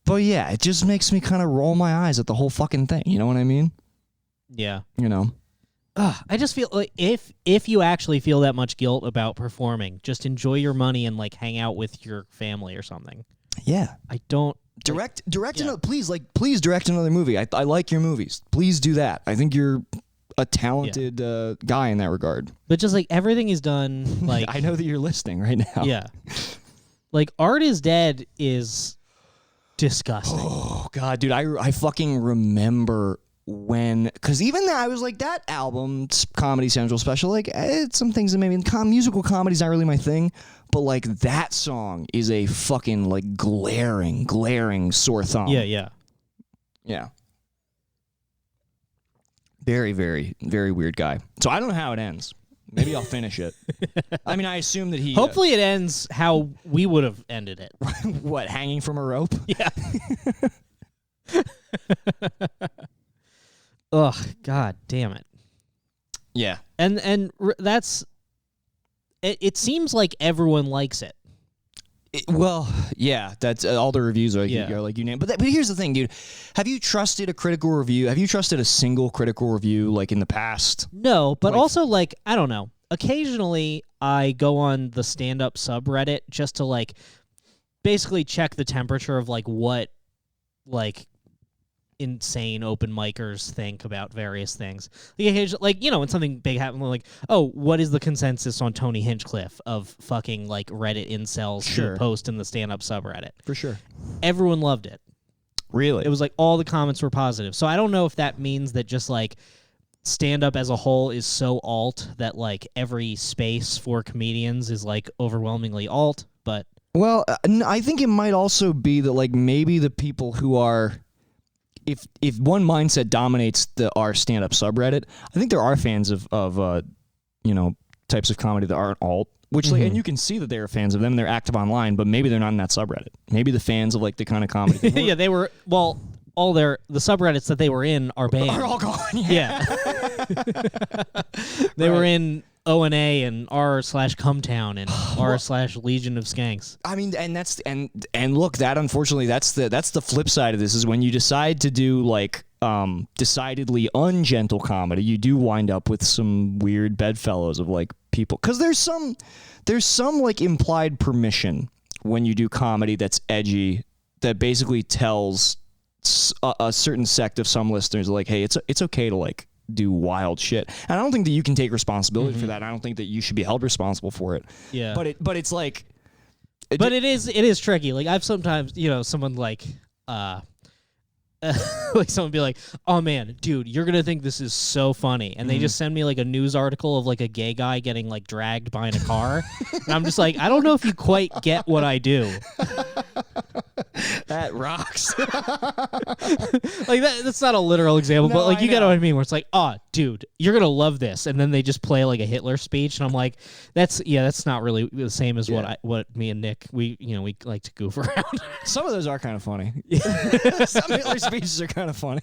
But yeah, it just makes me kind of roll my eyes at the whole fucking thing. You know what I mean? Yeah. You know? I just feel like if you actually feel that much guilt about performing, just enjoy your money and like hang out with your family or something. Yeah. I don't direct another, please direct another movie. I like your movies. Please do that. I think you're a talented guy in that regard. But just like everything is done like I know that you're listening right now. Yeah. Like Art is Dead is disgusting. Oh god, dude, I fucking remember when, because even that I was like, that album, Comedy Central special, like it's some things that maybe musical comedy's not really my thing, but like that song is a fucking like glaring sore thumb. Yeah. Very, very, very weird guy. So I don't know how it ends. Maybe I'll finish it. I mean, I assume that he Hopefully, it ends how we would have ended it. what, hanging from a rope? Yeah. Ugh, God damn it. Yeah. And that's it seems like everyone likes it. Well, yeah, that's all the reviews are like, Yeah. are like you name. But here's the thing, dude. Have you trusted a critical review? Have you trusted a single critical review like in the past? No, but Like- also like I don't know. Occasionally I go on the stand-up subreddit just to like basically check the temperature of like what like insane open micers think about various things. Like when something big happens, like, oh, what is the consensus on Tony Hinchcliffe of fucking like Reddit incels Sure. who post in the stand-up subreddit? For sure. Everyone loved it. Really? It was like all the comments were positive. So I don't know if that means that just like stand-up as a whole is so alt that like every space for comedians is like overwhelmingly alt, but Well, I think it might also be that like maybe the people who are if one mindset dominates our stand-up subreddit, I think there are fans of types of comedy that aren't alt, which like, and you can see that they are fans of them and they're active online, but maybe they're not in that subreddit. Maybe the fans of like the kind of comedy yeah, they were all the subreddits that they were in are banned. are all gone. Yeah. They were in O&A and r/Cumtown and r/Legion of Skanks. I mean, and that's and look, that unfortunately that's the flip side of this is when you decide to do like decidedly ungentle comedy, you do wind up with some weird bedfellows of like people, because there's some like implied permission when you do comedy that's edgy that basically tells a certain sect of some listeners like, hey, it's okay to like do wild shit. And I don't think that you can take responsibility for that. I don't think that you should be held responsible for it. Yeah. But it's like But it is tricky. Like I've sometimes, someone like like someone be like, "Oh man, dude, you're going to think this is so funny." And they just send me like a news article of like a gay guy getting like dragged behind a car. And I'm just like, "I don't know if you quite get what I do." that rocks. Like that's not a literal example, No, but like I you get know. what I mean, where it's like, "Oh, dude, you're going to love this." And then they just play like a Hitler speech and I'm like, that's not really the same as what me and Nick we like to goof around. Some of those are kind of funny. Some Hitler speeches are kind of funny.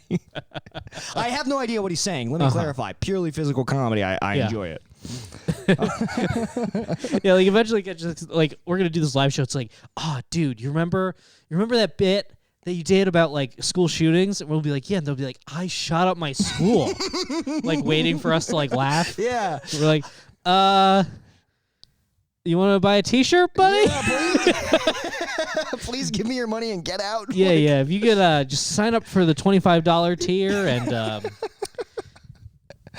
I have no idea what he's saying. Let me clarify. Purely physical comedy. I enjoy it. Yeah, like eventually get just like we're gonna do this live show. It's like, oh, dude, you remember that bit that you did about like school shootings? And we'll be like, yeah, and they'll be like, I shot up my school, like waiting for us to like laugh. Yeah. We're like, you want to buy a T-shirt, buddy? Yeah, please. Please give me your money and get out. Yeah, yeah. If you could just sign up for the $25 tier and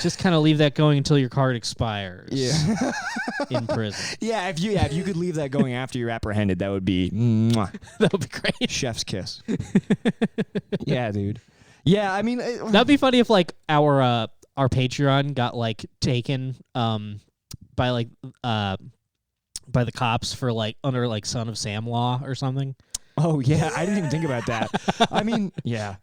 just kind of leave that going until your card expires. Yeah. In prison. Yeah, if you could leave that going after you're apprehended, that would be mwah, That would be great. chef's kiss. Yeah, dude. Yeah, I mean, That'd be funny if like our Patreon got like taken by like by the cops for like under like Son of Sam law or something. oh yeah, I didn't even think about that. I mean, yeah,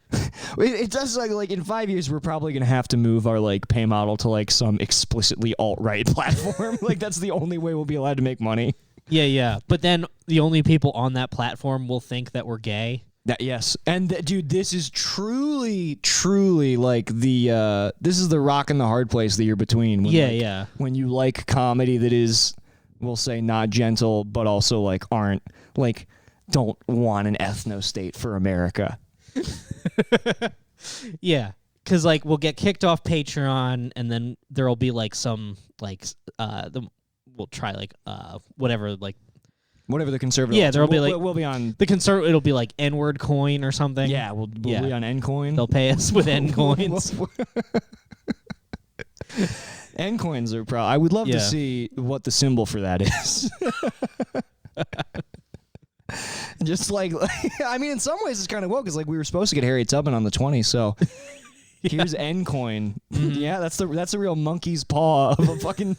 it does like in 5 years we're probably gonna have to move our like pay model to like some explicitly alt-right platform. Like that's the only way we'll be allowed to make money. Yeah, yeah. But then the only people on that platform will think that we're gay. Yes, and dude, this is truly like the this is the rock and the hard place the year between. When, Yeah, like, yeah. When you like comedy that is, we'll say, not gentle, but also like aren't like don't want an ethno state for America. Yeah, because like we'll get kicked off Patreon, and then there'll be like some like we'll try like whatever like Whatever the conservative. Yeah, there'll be like we'll be on. the it'll be be N-word coin or something. Yeah, we'll be on Ncoin. They'll pay us with N coins. Ncoins are probably. I would love to Yeah. see what the symbol for that is. Just like, I mean, in some ways it's kind of woke. Because like we were supposed to get Harriet Tubman on the 20th, so here's Ncoin. Yeah, that's a real monkey's paw of a fucking.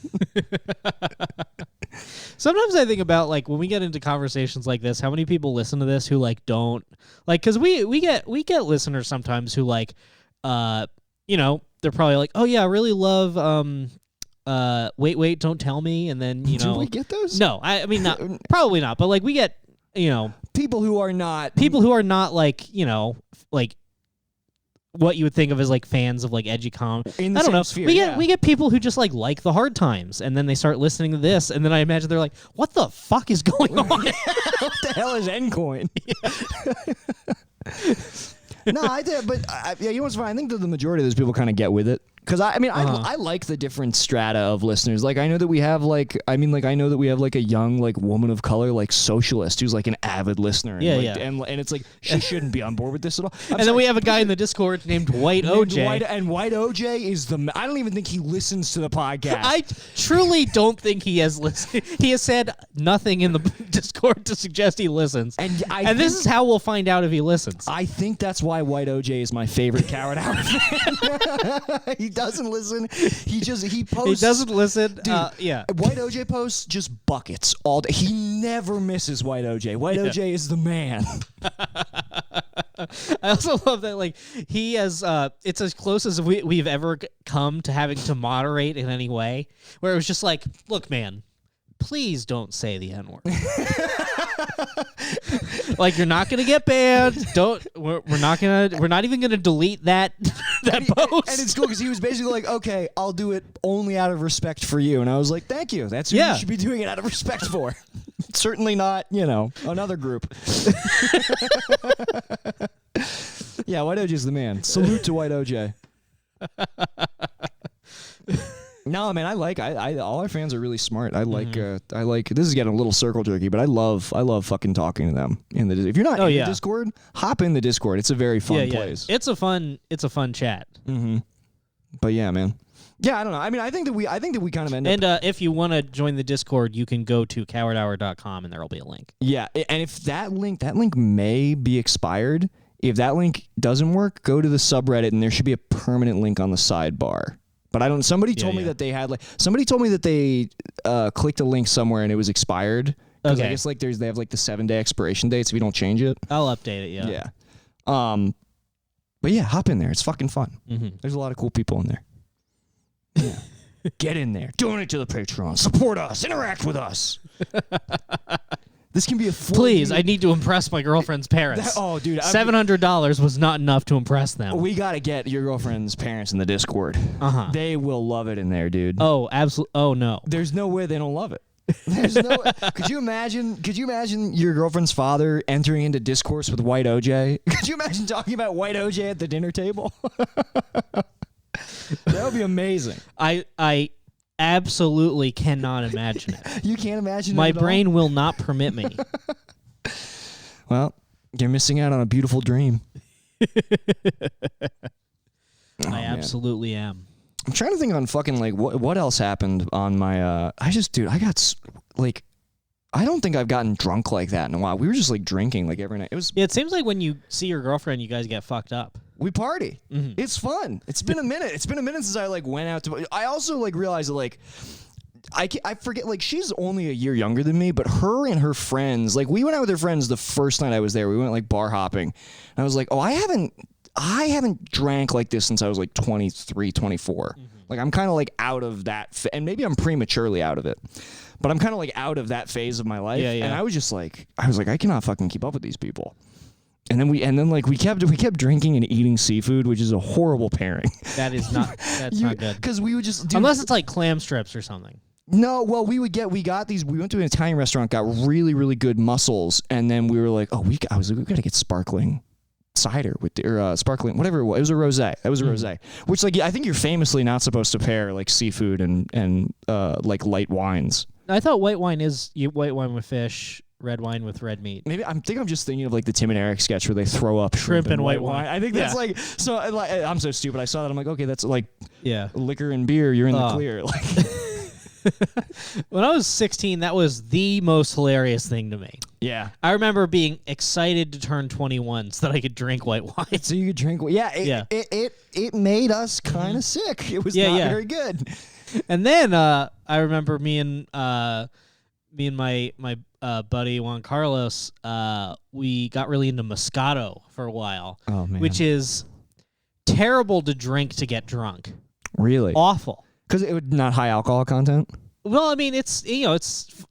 Sometimes I think about like when we get into conversations like this, how many people listen to this who like don't like, because we get listeners sometimes who like they're probably like, oh yeah, I really love wait, don't tell me, and then Do we get those? No, I mean not probably not, but like we get People who are not like like what you would think of as like fans of like edgy in the I don't same know. sphere, We get people who just like the hard times, and then they start listening to this, and then I imagine they're like, "What the fuck is going on? What the hell is Endcoin? No, I did, but yeah, you know what's funny? I think that the majority of those people kind of get with it. Because I like the different strata of listeners. Like I know that we have I know that we have like a young like woman of color like socialist who's like an avid listener. And and it's like she shouldn't be on board with this at all. Then we have a guy in the Discord named White OJ. And White OJ is I don't even think he listens to the podcast. I truly don't think he has listened. He has said nothing in the Discord to suggest he listens. And this is how we'll find out if he listens. I think that's why White OJ is my favorite Coward Hour fan. He doesn't listen. He posts. He doesn't listen. Dude, yeah. White OJ posts just buckets all day. He never misses White OJ. White OJ is the man. I also love that like he has it's as close as we've ever come to having to moderate in any way, where it was just like, look, man, please don't say the N-word. Like you're not gonna get banned. We're not even gonna delete that post. And it's cool because he was basically like, okay, I'll do it only out of respect for you. And I I was like, thank you. That's who you should be doing it out of respect for. Certainly not, another group. Yeah, White OJ's the man. Salute to White OJ. No, man, I all our fans are really smart. I like this is getting a little circle jerky, but I love fucking talking to them. If you're not in the Discord, hop in the Discord. It's a very fun place. It's a fun chat. Mm-hmm. But yeah, man. Yeah, I don't know. I mean, I think that we kind of end up. And if you want to join the Discord, you can go to cowardhour.com and there'll be a link. Yeah, and if that link may be expired. If that link doesn't work, go to the subreddit and there should be a permanent link on the sidebar. But I don't. Somebody told me that they had somebody told me that they clicked a link somewhere and it was expired. Okay. I guess they have the 7-day expiration date, so if you don't change it, I'll update it. Yeah. Yeah. But yeah, hop in there. It's fucking fun. Mm-hmm. There's a lot of cool people in there. Yeah. Get in there. Donate to the Patreon. Support us. Interact with us. This can be a full Please, I need to impress my girlfriend's parents. Dude. $700 was not enough to impress them. We got to get your girlfriend's parents in the Discord. Uh-huh. They will love it in there, dude. Oh, absolutely. Oh, no. There's no way they don't love it. There's no Could you imagine your girlfriend's father entering into discourse with White OJ? Could you imagine talking about White OJ at the dinner table? That would be amazing. I absolutely cannot imagine it. You can't imagine it My at brain all? will not permit me. Well, you're missing out on a beautiful dream. I absolutely am. I'm trying to think on fucking what else happened on my I don't think I've gotten drunk like that in a while. We were just drinking every night. It seems like when you see your girlfriend, you guys get fucked up. We party. Mm-hmm. It's fun. It's been a minute. It's been a minute since I went out to. I also realized that I forget she's only a year younger than me, but her and her friends we went out with her friends the first night I was there. We went bar hopping, and I was like, oh, I haven't drank like this since I was 23, 24. Mm-hmm. I'm kind of out of that, and maybe I'm prematurely out of it, but I'm kind of out of that phase of my life. Yeah. And I was just I cannot fucking keep up with these people. And then we kept drinking and eating seafood, which is a horrible pairing. That's not good. Because we would just unless it's clam strips or something. No, well, we went to an Italian restaurant, got really, really good mussels, and then we were like, oh, we got to get sparkling cider or sparkling, whatever it was. It was a rosé. That was a rosé, which I think you're famously not supposed to pair seafood and light wines. I thought white wine is white wine with fish, red wine with red meat. Maybe I'm just thinking of the Tim and Eric sketch where they throw up shrimp and white wine. I think that's so. I'm so stupid. I saw that. I'm like, okay, that's liquor and beer. You're in the clear. When I was 16, that was the most hilarious thing to me. Yeah. I remember being excited to turn 21 so that I could drink white wine. So you could drink. It made us kind of sick. It was not very good. And then I remember me and my buddy Juan Carlos, we got really into Moscato for a while. Oh, man. Which is terrible to drink to get drunk. Really? Awful. Because it would not high alcohol content. Well, I mean, it's the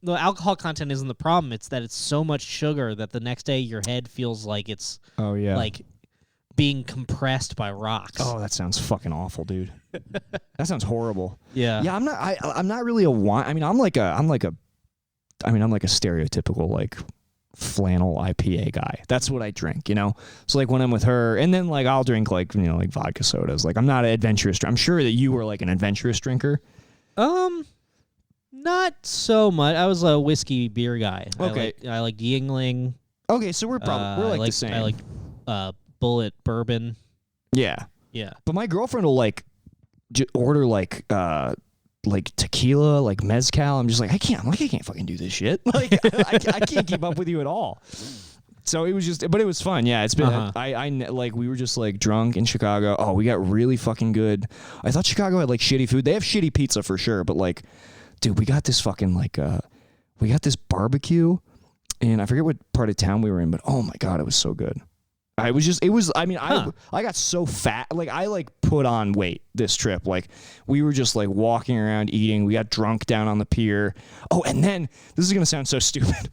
alcohol content isn't the problem. It's that it's so much sugar that the next day your head feels like it's like being compressed by rocks. Oh, that sounds fucking awful, dude. That sounds horrible. Yeah. Yeah, I'm not really a wine. I mean, I'm like a stereotypical like flannel IPA guy. That's what I drink, So like when I'm with her, and then like I'll drink like like vodka sodas. Like I'm not an adventurous. I'm sure that you were like an adventurous drinker. Not so much. I was a whiskey beer guy. Okay. I like Yingling. Okay, so we're probably the same. I like Bullet bourbon. Yeah. Yeah. But my girlfriend will like order like tequila, like mezcal. I'm just like, I can't fucking do this shit. Like I can't keep up with you at all. So it was but it was fun. Yeah, it's been I like we were just like drunk in Chicago. Oh, we got really fucking good. I thought Chicago had like shitty food. They have shitty pizza for sure, but like, dude, we got this fucking like we got this barbecue, and I forget what part of town we were in, but oh my god, it was so good. I got so fat. Like I like put on weight this trip. Like we were just like walking around eating. We got drunk down on the pier. Oh, and then this is going to sound so stupid.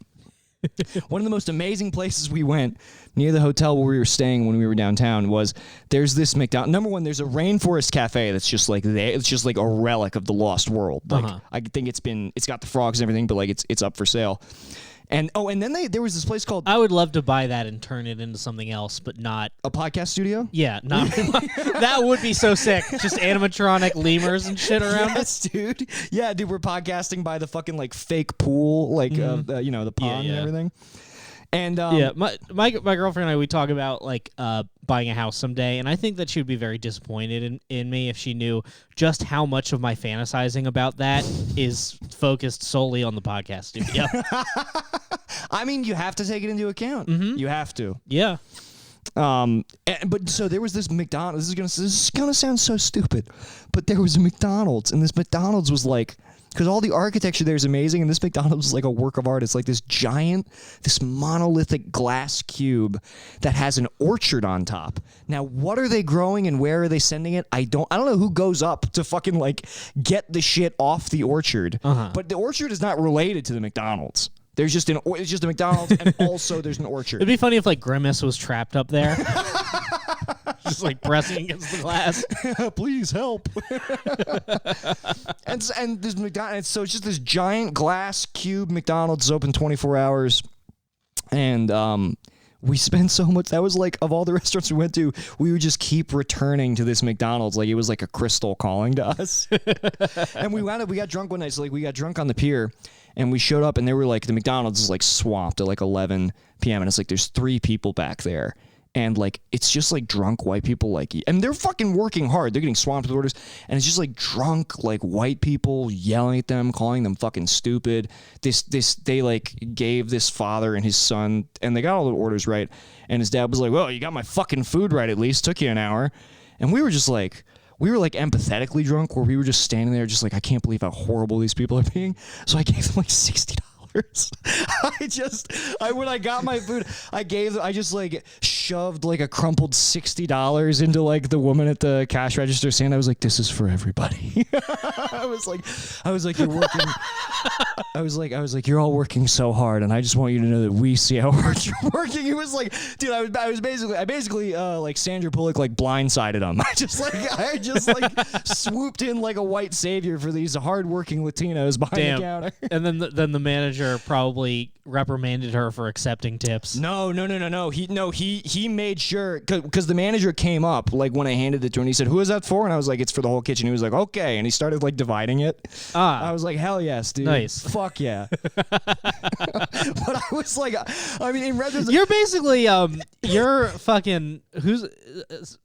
One of the most amazing places we went near the hotel where we were staying when we were downtown was there's this McDonald's. Number one, there's a Rainforest Cafe that's just like there. It's just like a relic of the lost world. Like I think it's got the frogs and everything, but like it's up for sale. And then there was this place called... I would love to buy that and turn it into something else, but not... A podcast studio? Yeah, not... That would be so sick. Just animatronic lemurs and shit around. Yes, dude. Yeah, dude, we're podcasting by the fucking, like, fake pool, like, the pond and everything. And my girlfriend and I, we talk about like buying a house someday, and I think that she would be very disappointed in me if she knew just how much of my fantasizing about that is focused solely on the podcast studio. I mean, you have to take it into account. Mm-hmm. You have to. Yeah. But so there was this McDonald's. This is gonna sound so stupid, but there was a McDonald's, and this McDonald's was like. Because all the architecture there is amazing, and this McDonald's is like a work of art. It's like this monolithic glass cube that has an orchard on top. Now, what are they growing and where are they sending it? I don't know who goes up to fucking like get the shit off the orchard. But the orchard is not related to the McDonald's. It's just a McDonald's, and also there's an orchard. It'd be funny if like Grimace was trapped up there. Just like pressing against the glass. Please help. and this McDonald's, so it's just this giant glass cube McDonald's is open 24 hours. And we spent so much. That was like, of all the restaurants we went to, we would just keep returning to this McDonald's. Like it was like a crystal calling to us. And we got drunk one night. So like we got drunk on the pier. And we showed up and they were like, the McDonald's is like swamped at like 11 p.m. And it's like, there's 3 people back there. And like, it's just like drunk white people like, and they're fucking working hard. They're getting swamped with orders. And it's just like drunk, like white people yelling at them, calling them fucking stupid. They like gave this father and his son, and they got all the orders right. And his dad was like, well, you got my fucking food right at least. Took you an hour. And we were like empathetically drunk where we were just standing there just like, I can't believe how horrible these people are being. So I gave them like $60. When I got my food, I just like shoved like a crumpled $60 into like the woman at the cash register stand. I was like, this is for everybody. I was like, you're working. I was like, you're all working so hard, and I just want you to know that we see how hard you're working. It was like, dude, I basically like Sandra Bullock like blindsided them. I just swooped in like a white savior for these hardworking Latinos behind the counter. And then the manager probably reprimanded her for accepting tips. No. He made sure, because the manager came up like when I handed it to him. And he said, "Who is that for?" And I was like, "It's for the whole kitchen." He was like, "Okay," and he started like dividing it. I was like, "Hell yes, dude! Nice, fuck yeah!" But I was like, I mean, in retrospect, you're basically you're fucking who's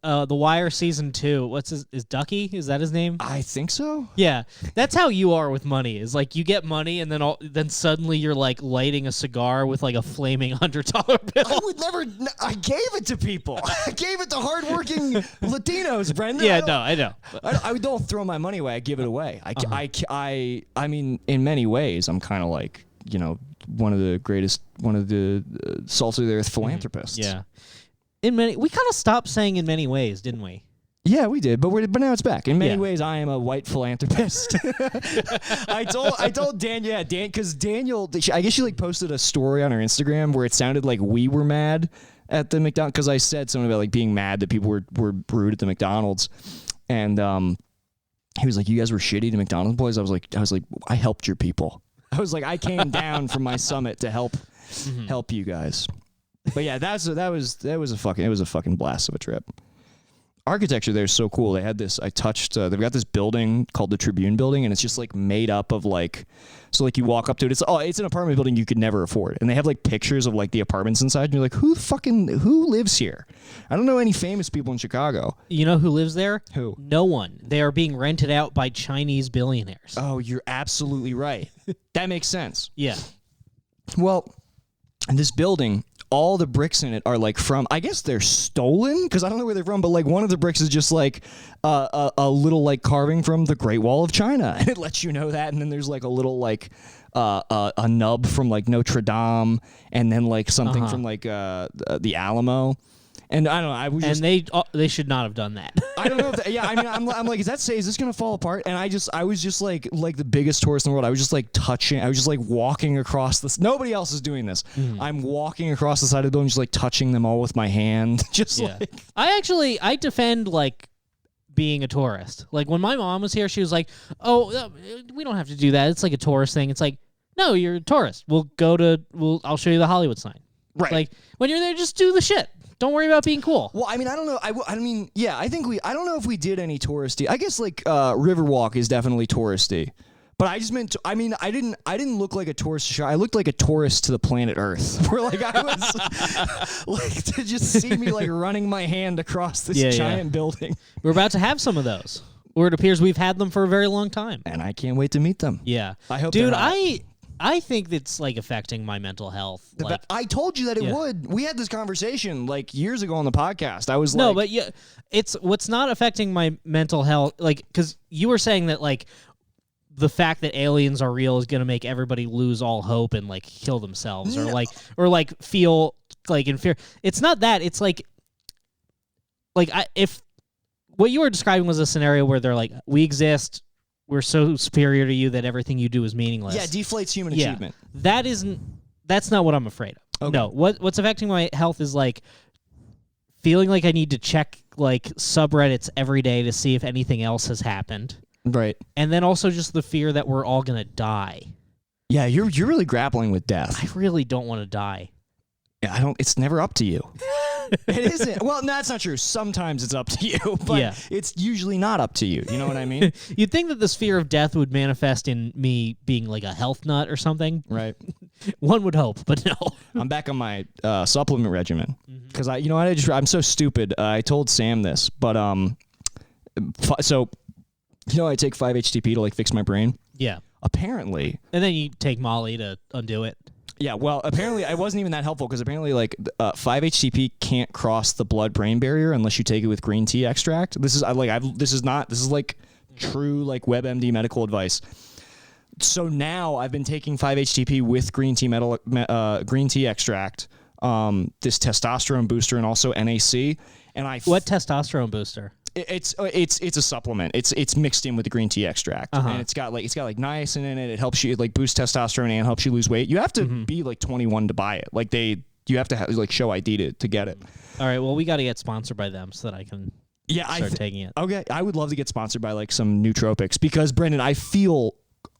The Wire season 2. Is Ducky? Is that his name? I think so. Yeah, that's how you are with money. Is like you get money and then suddenly you're like lighting a cigar with like a flaming $100 bill. I would never. I gave it to people. I gave it to hardworking Latinos, Brendan. Yeah, I know. I don't throw my money away. I give it away. I mean, in many ways, I'm kind of like, one of the salts of the earth philanthropists. Yeah. We kind of stopped saying in many ways, didn't we? Yeah, we did, but now it's back. In many Yeah. ways, I am a white philanthropist. I told Dan, because Daniel, I guess she like posted a story on her Instagram where it sounded like we were mad at the McDonald's, because I said something about like being mad that people were rude at the McDonald's, and he was like, "You guys were shitty to McDonald's boys." I was like, I helped your people. I was like, I came down from my summit to help you guys. But yeah, that was a fucking blast of a trip. Architecture there is so cool. They had this, they've got this building called the Tribune Building, and it's just like made up of like, so like you walk up to it, it's an apartment building you could never afford. And they have like pictures of like the apartments inside, and you're like, who lives here? I don't know any famous people in Chicago. You know who lives there? Who? No one. They are being rented out by Chinese billionaires. Oh, you're absolutely right. That makes sense. Yeah. Well, this building, all the bricks in it are like from, I guess they're stolen, because I don't know where they're from, but like one of the bricks is just like a little like carving from the Great Wall of China, and it lets you know that. And then there's like a little like a nub from like Notre Dame, and then like something from like the Alamo. And I don't know. I was just, and they should not have done that. I don't know. I mean, I'm like, is this gonna fall apart? And I was just like the biggest tourist in the world. I was just like touching. I was just like walking across this. Nobody else is doing this. I'm walking across the side of the building, just like touching them all with my hand. Just like I defend like being a tourist. Like when my mom was here, she was like, "Oh, we don't have to do that. It's like a tourist thing." It's like, no, you're a tourist. I'll show you the Hollywood sign. Right. Like when you're there, just do the shit. Don't worry about being cool. Well, I mean, I don't know. I mean, yeah, I think I don't know if we did any touristy. I guess like Riverwalk is definitely touristy. But I just meant, I didn't look like a tourist. I looked like a tourist to the planet Earth. Where like I was, like to just see me like running my hand across this giant building. We're about to have some of those. Or it appears we've had them for a very long time. And I can't wait to meet them. Yeah. I hope Dude, they're hot. I think it's like affecting my mental health. Like, I told you that it would. We had this conversation like years ago on the podcast. I was like, no, but yeah, it's what's not affecting my mental health. Like, because you were saying that like the fact that aliens are real is going to make everybody lose all hope and like kill themselves or like feel like in fear. It's not that. It's like if what you were describing was a scenario where they're like, we exist. We're so superior to you that everything you do is meaninless. Yeah, deflates human achievement. That's not what I'm afraid of. Okay. No, what's affecting my health is like feeling like I need to check like subreddits every day to see if anything else has happened. Right. And then also just the fear that we're all gonna die. Yeah, you're really grappling with death. I really don't want to die. Yeah, it's never up to you. It isn't. Well, no, that's not true. Sometimes it's up to you, but it's usually not up to you. You know what I mean? You'd think that this fear of death would manifest in me being like a health nut or something. Right. One would hope, but no. I'm back on my supplement regimen because I'm so stupid. I told Sam this, but so I take 5-HTP to like fix my brain. Yeah. Apparently. And then you take Molly to undo it. Yeah, well, apparently I wasn't even that helpful because apparently like 5-HTP can't cross the blood-brain barrier unless you take it with green tea extract. This is like true like WebMD medical advice. So now I've been taking 5-HTP with green tea extract, this testosterone booster, and also NAC. And what testosterone booster? It's a supplement. It's mixed in with the green tea extract, and it's got like niacin in it. It helps you like boost testosterone and helps you lose weight. You have to be like 21 to buy it. Like you have to have, like show ID to get it. All right. Well, we got to get sponsored by them so that I can start taking it. Okay, I would love to get sponsored by like some nootropics because Brendan, I feel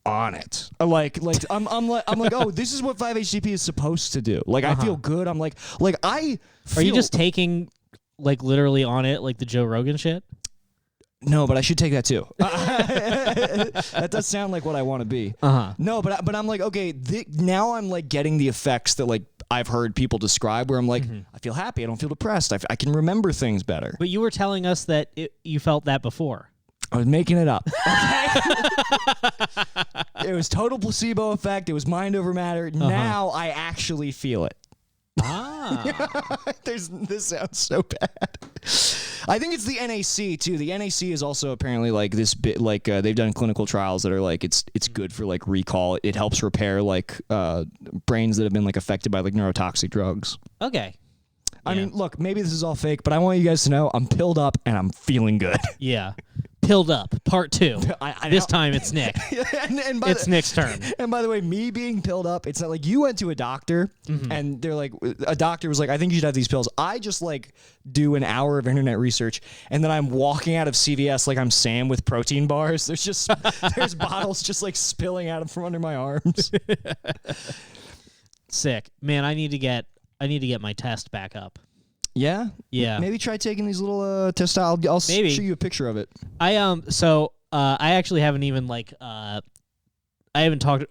on it. I'm like, oh, this is what 5-HTP is supposed to do. Like I feel good. I'm like I. Are you just taking like literally on it like the Joe Rogan shit? No, but I should take that too. That does sound like what I want to be. No, but I'm like, okay, now I'm like getting the effects that like I've heard people describe where I'm like, I feel happy. I don't feel depressed. I can remember things better. But you were telling us that you felt that before. I was making it up. Okay? It was total placebo effect. It was mind over matter. Now I actually feel it. This sounds so bad. I think it's the NAC too. The NAC is also apparently like this bit like they've done clinical trials that are like it's good for like recall. It helps repair like brains that have been like affected by like neurotoxic drugs. Okay. I mean, look, maybe this is all fake, but I want you guys to know I'm pilled up and I'm feeling good. Yeah. Pilled Up, part 2. This time it's Nick. and It's Nick's turn. And by the way, me being pilled up, it's not like you went to a doctor and they're like, a doctor was like, I think you should have these pills. I just like do an hour of internet research and then I'm walking out of CVS like I'm Sam with protein bars. There's bottles just like spilling out from under my arms. Sick. Man, I need to get my test back up. Yeah? Yeah. Maybe try taking these little test. I'll show you a picture of it. I actually haven't even like I haven't talked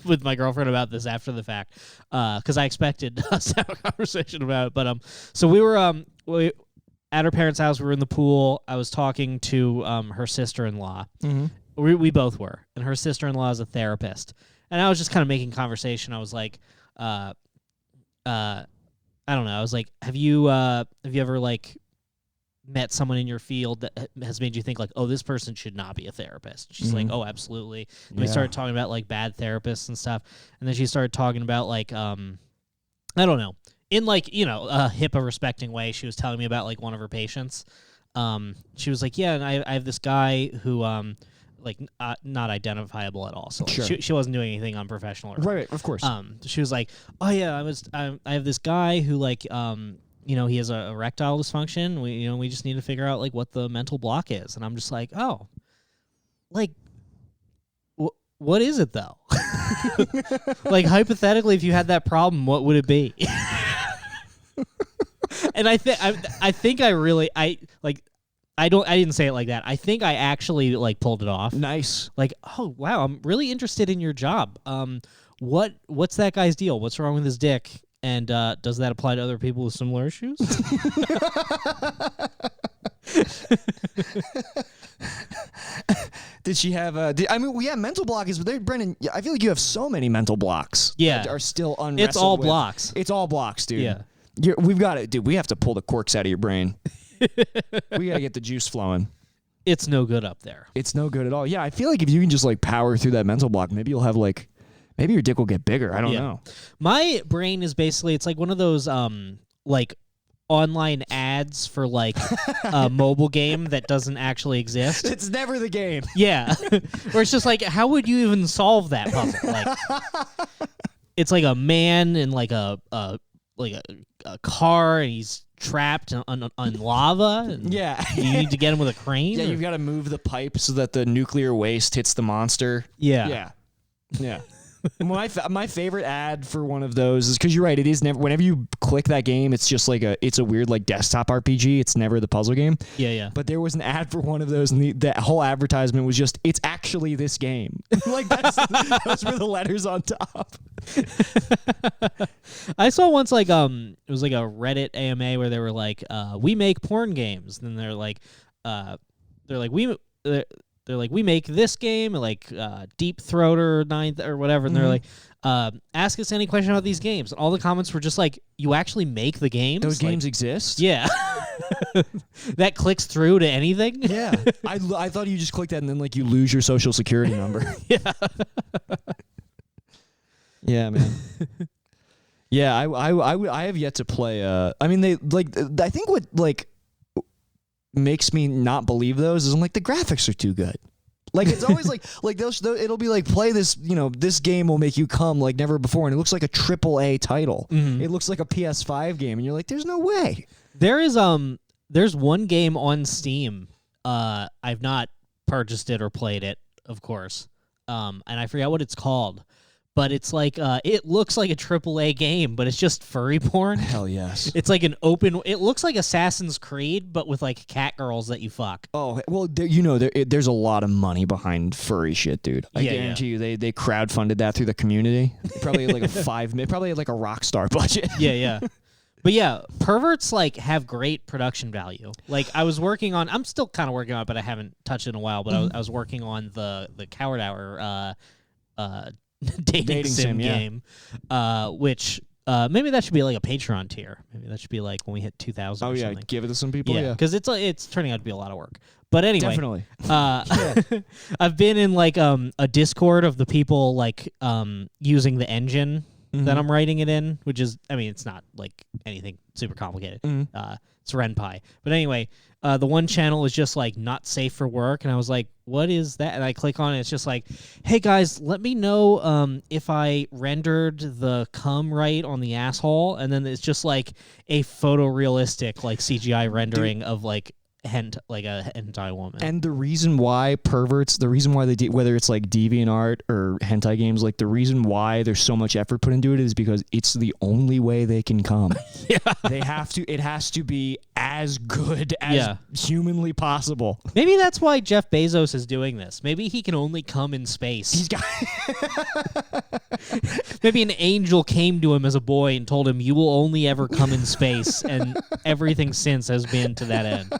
with my girlfriend about this after the fact because I expected us to have a conversation about it. But so we were at her parents' house. We were in the pool. I was talking to her sister-in-law. Mm-hmm. We both were, and her sister-in-law is a therapist. And I was just kind of making conversation. I was like, I don't know. I was like, have you ever like met someone in your field that has made you think like, oh, this person should not be a therapist? She's like, oh, absolutely. And we started talking about like bad therapists and stuff. And then she started talking about like, I don't know, in like, a HIPAA respecting way. She was telling me about like one of her patients. She was like, yeah, and I have this guy who, like not identifiable at all. So like, she wasn't doing anything unprofessional. Or Right, of course. She was like, oh yeah, I have this guy who like, he has a erectile dysfunction. We just need to figure out like what the mental block is. And I'm just like, oh, like, what is it though? Like hypothetically, if you had that problem, what would it be? And I think I didn't say it like that. I think I actually like pulled it off. Nice. Like, oh wow, I'm really interested in your job. What's that guy's deal? What's wrong with his dick? And does that apply to other people with similar issues? Did she have mental block is, Brendan, I feel like you have so many mental blocks. Yeah. That are still unwrestled It's all with. blocks. It's all blocks, dude. Yeah. We've got it, dude. We have to pull the corks out of your brain. We gotta get the juice flowing. It's no good up there. It's no good at all. Yeah, I feel like if you can just like power through that mental block, maybe you'll have like, maybe your dick will get bigger. I don't know. My brain is basically, it's like one of those like online ads for like a mobile game that doesn't actually exist. It's never the game. Yeah. Where it's just like, how would you even solve that puzzle? Like, it's like a man in like a car and he's trapped on lava. And yeah. You need to get him with a crane. Yeah, you've got to move the pipe so that the nuclear waste hits the monster. Yeah. Yeah. My favorite ad for one of those is because you're right. It is never. Whenever you click that game, it's just like it's a weird like desktop RPG. It's never the puzzle game. Yeah. But there was an ad for one of those, and the whole advertisement was just, it's actually this game. Like those were the letters on top. I saw once like it was like a Reddit AMA where they were like, we make porn games. And they're like we make this game, like Deep Throater 9th or whatever, and they're like, ask us any question about these games. And all the comments were just like, you actually make the games? Those games exist? Yeah. That clicks through to anything? Yeah. I thought you just clicked that and then like you lose your social security number. Yeah. Yeah, man. Yeah, I have yet to play. I mean, I think what like makes me not believe those is I'm like, the graphics are too good. Like it's always like it'll be like, play this, this game will make you come like never before, and it looks like a AAA title. Mm-hmm. It looks like a PS5 game, and you're like, there's no way. There's one game on Steam. I've not purchased it or played it, of course. And I forget what it's called. But it's like, it looks like a AAA game, but it's just furry porn. Hell yes. It's like it looks like Assassin's Creed, but with like cat girls that you fuck. Oh, well, there's a lot of money behind furry shit, dude. I guarantee you they crowdfunded that through the community. Probably like probably like a Rockstar budget. Yeah. But yeah, perverts like have great production value. Like I'm still kind of working on it, but I haven't touched it in a while, but I was working on the Coward Hour, dating sim game, which maybe that should be like a Patreon tier. Maybe that should be like when we hit 2,000. Oh yeah, something. give it to some people. Yeah, because it's turning out to be a lot of work. But anyway, definitely. I've been in like a Discord of the people like using the engine that I'm writing it in, which is, I mean, it's not like anything super complicated. It's RenPy. But anyway, the one channel is just like not safe for work, and I was like, what is that? And I click on it, it's just like, hey guys, let me know if I rendered the cum right on the asshole, and then it's just like a photorealistic like CGI rendering of like a hentai woman. And the reason why perverts, the reason why they whether it's like DeviantArt or hentai games, like the reason why there's so much effort put into it is because it's the only way they can come. Yeah. They have to. It has to be as good as humanly possible. Maybe that's why Jeff Bezos is doing this. Maybe he can only come in space. He's got. Maybe an angel came to him as a boy and told him, "You will only ever come in space," and everything since has been to that end.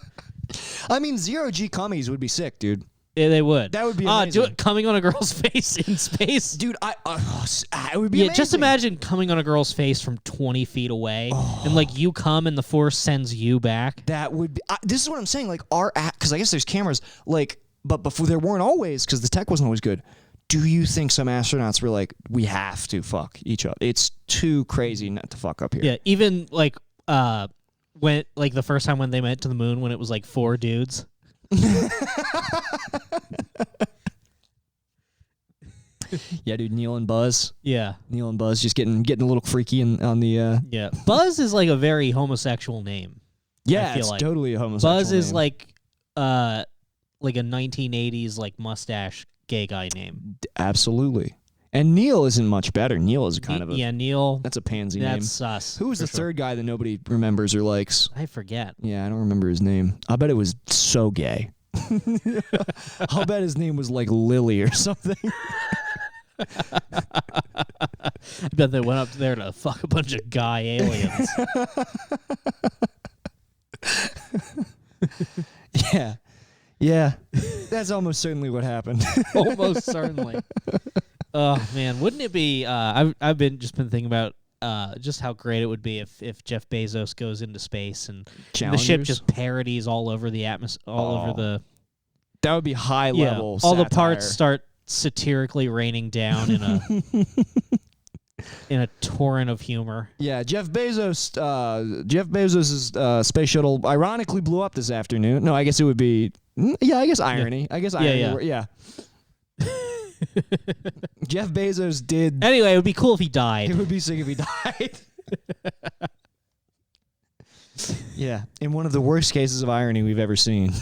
I mean, zero-G cummies would be sick, dude. Yeah, they would. That would be amazing. Do it coming on a girl's face in space. Dude, it would be amazing. Just imagine coming on a girl's face from 20 feet away, and like you come and the force sends you back. That would be. This is what I'm saying. Like because I guess there's cameras. Like, but before there weren't always, because the tech wasn't always good. Do you think some astronauts were like, we have to fuck each other? It's too crazy not to fuck up here. Yeah, even like when like the first time when they went to the moon, when it was like 4 dudes. Yeah, dude, Neil and Buzz. Yeah, Neil and Buzz just getting a little freaky on the. Yeah, Buzz is like a very homosexual name. Yeah, I feel it's like. totally a homosexual Buzz is name. like a 1980s like mustache gay guy name. Absolutely. And Neil isn't much better. Neil is kind of a... Yeah, Neil. That's a pansy name. That's sus. Who was the third guy that nobody remembers or likes? I forget. Yeah, I don't remember his name. I bet it was so gay. I'll bet his name was like Lily or something. I bet they went up there to fuck a bunch of guy aliens. Yeah. Yeah. That's almost certainly what happened. Almost certainly. Oh man, wouldn't it be? I've been thinking about just how great it would be if Jeff Bezos goes into space and the ship just parodies all over the atmosphere, over the. That would be high level. All satire. the parts start satirically raining down in a in a torrent of humor. Yeah, Jeff Bezos's space shuttle ironically blew up this afternoon. No, I guess it would be. Yeah, I guess irony. Yeah. I guess irony. Yeah. Jeff Bezos did. Anyway, it would be cool if he died. It would be sick if he died. Yeah, in one of the worst cases of irony we've ever seen.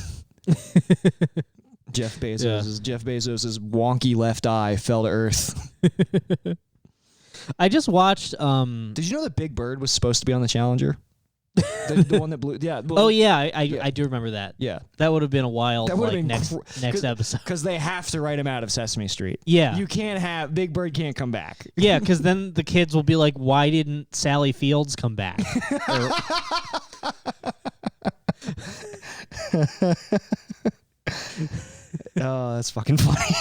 Jeff Bezos's wonky left eye fell to earth. I just watched. Did you know that Big Bird was supposed to be on the Challenger? The one that blew. Yeah. Well, I do remember that. Yeah. That would have been a wild been next episode. Because they have to write him out of Sesame Street. Yeah. You can't have Big Bird can't come back. Yeah, because then the kids will be like, "Why didn't Sally Fields come back?" Oh, that's fucking funny.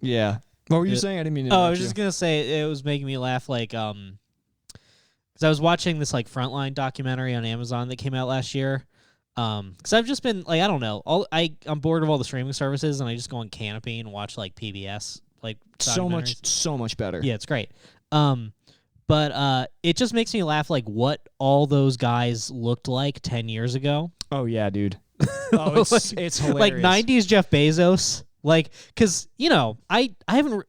Yeah. What were you saying? I didn't mean to I was just gonna say it was making me laugh, like because I was watching this like Frontline documentary on Amazon that came out last year. Because I've just been like, I don't know, I'm bored of all the streaming services, and I just go on Canopy and watch like PBS like so much better. Yeah, it's great. But it just makes me laugh, like what all those guys looked like 10 years ago. Oh yeah, dude. Oh, it's hilarious. Like 90s Jeff Bezos. Like, because, you know, I don't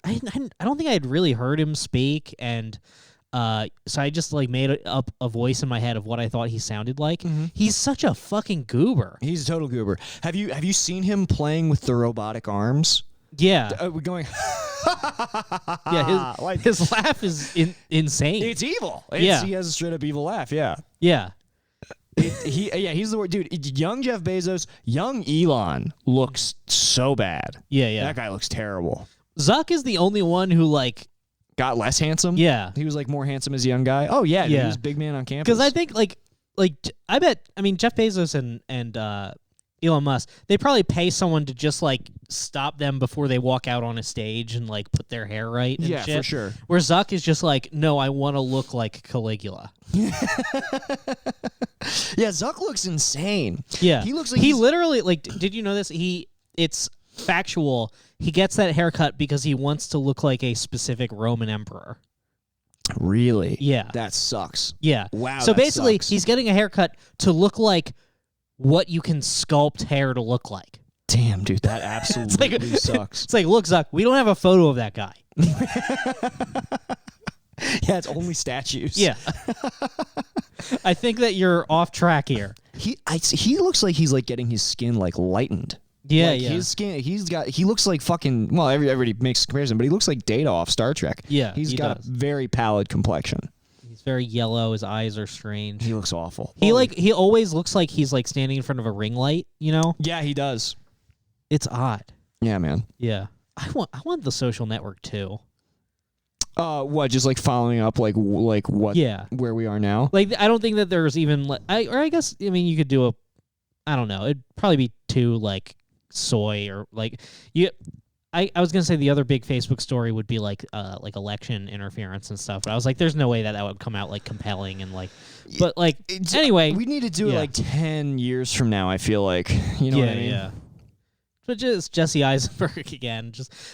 think I had really heard him speak, and so I just like made up a voice in my head of what I thought he sounded like. Mm-hmm. He's such a fucking goober. He's a total goober. Have you seen him playing with the robotic arms? Yeah. We're going. Yeah, his laugh is insane. It's evil. He has a straight up evil laugh. Yeah. Yeah. He's the word, dude. Young Jeff Bezos, young Elon looks so bad. Yeah. That guy looks terrible. Zuck is the only one who like got less handsome. Yeah, he was like more handsome as a young guy. Oh yeah, dude, he was big man on campus. Because I think like I bet Jeff Bezos and Elon Musk, they probably pay someone to just like stop them before they walk out on a stage and like put their hair right and shit. For sure. Where Zuck is just like, no, I want to look like Caligula. Yeah, Zuck looks insane. Yeah. He looks like he literally like did you know this? It's factual, he gets that haircut because he wants to look like a specific Roman emperor. Really? Yeah. That sucks. Yeah. Wow. So that basically, sucks. he's getting a haircut to look like what you can sculpt hair to look like. Damn, dude, that absolutely sucks. It's like, look, Zuck, we don't have a photo of that guy. Yeah, it's only statues. Yeah. I think that you're off track here. He looks like he's like getting his skin like lightened. Yeah, like, yeah. His skin, he looks like fucking. Well, everybody makes a comparison, but he looks like Data off Star Trek. Yeah, he does. a very pallid complexion. He's very yellow. His eyes are strange. He looks awful. He always looks like he's like standing in front of a ring light. You know? Yeah, he does. It's odd. Yeah, man. Yeah. I want the Social Network too. What? Just like following up, like what? Yeah. Where we are now. Like, I don't think that there's even I guess you could do I don't know. It'd probably be too like soy or like you. I was gonna say the other big Facebook story would be like election interference and stuff, but I was like, there's no way that would come out like compelling and like, but like anyway, we need to do it like 10 years from now. I feel like you know what I mean. Yeah. But just Jesse Eisenberg again.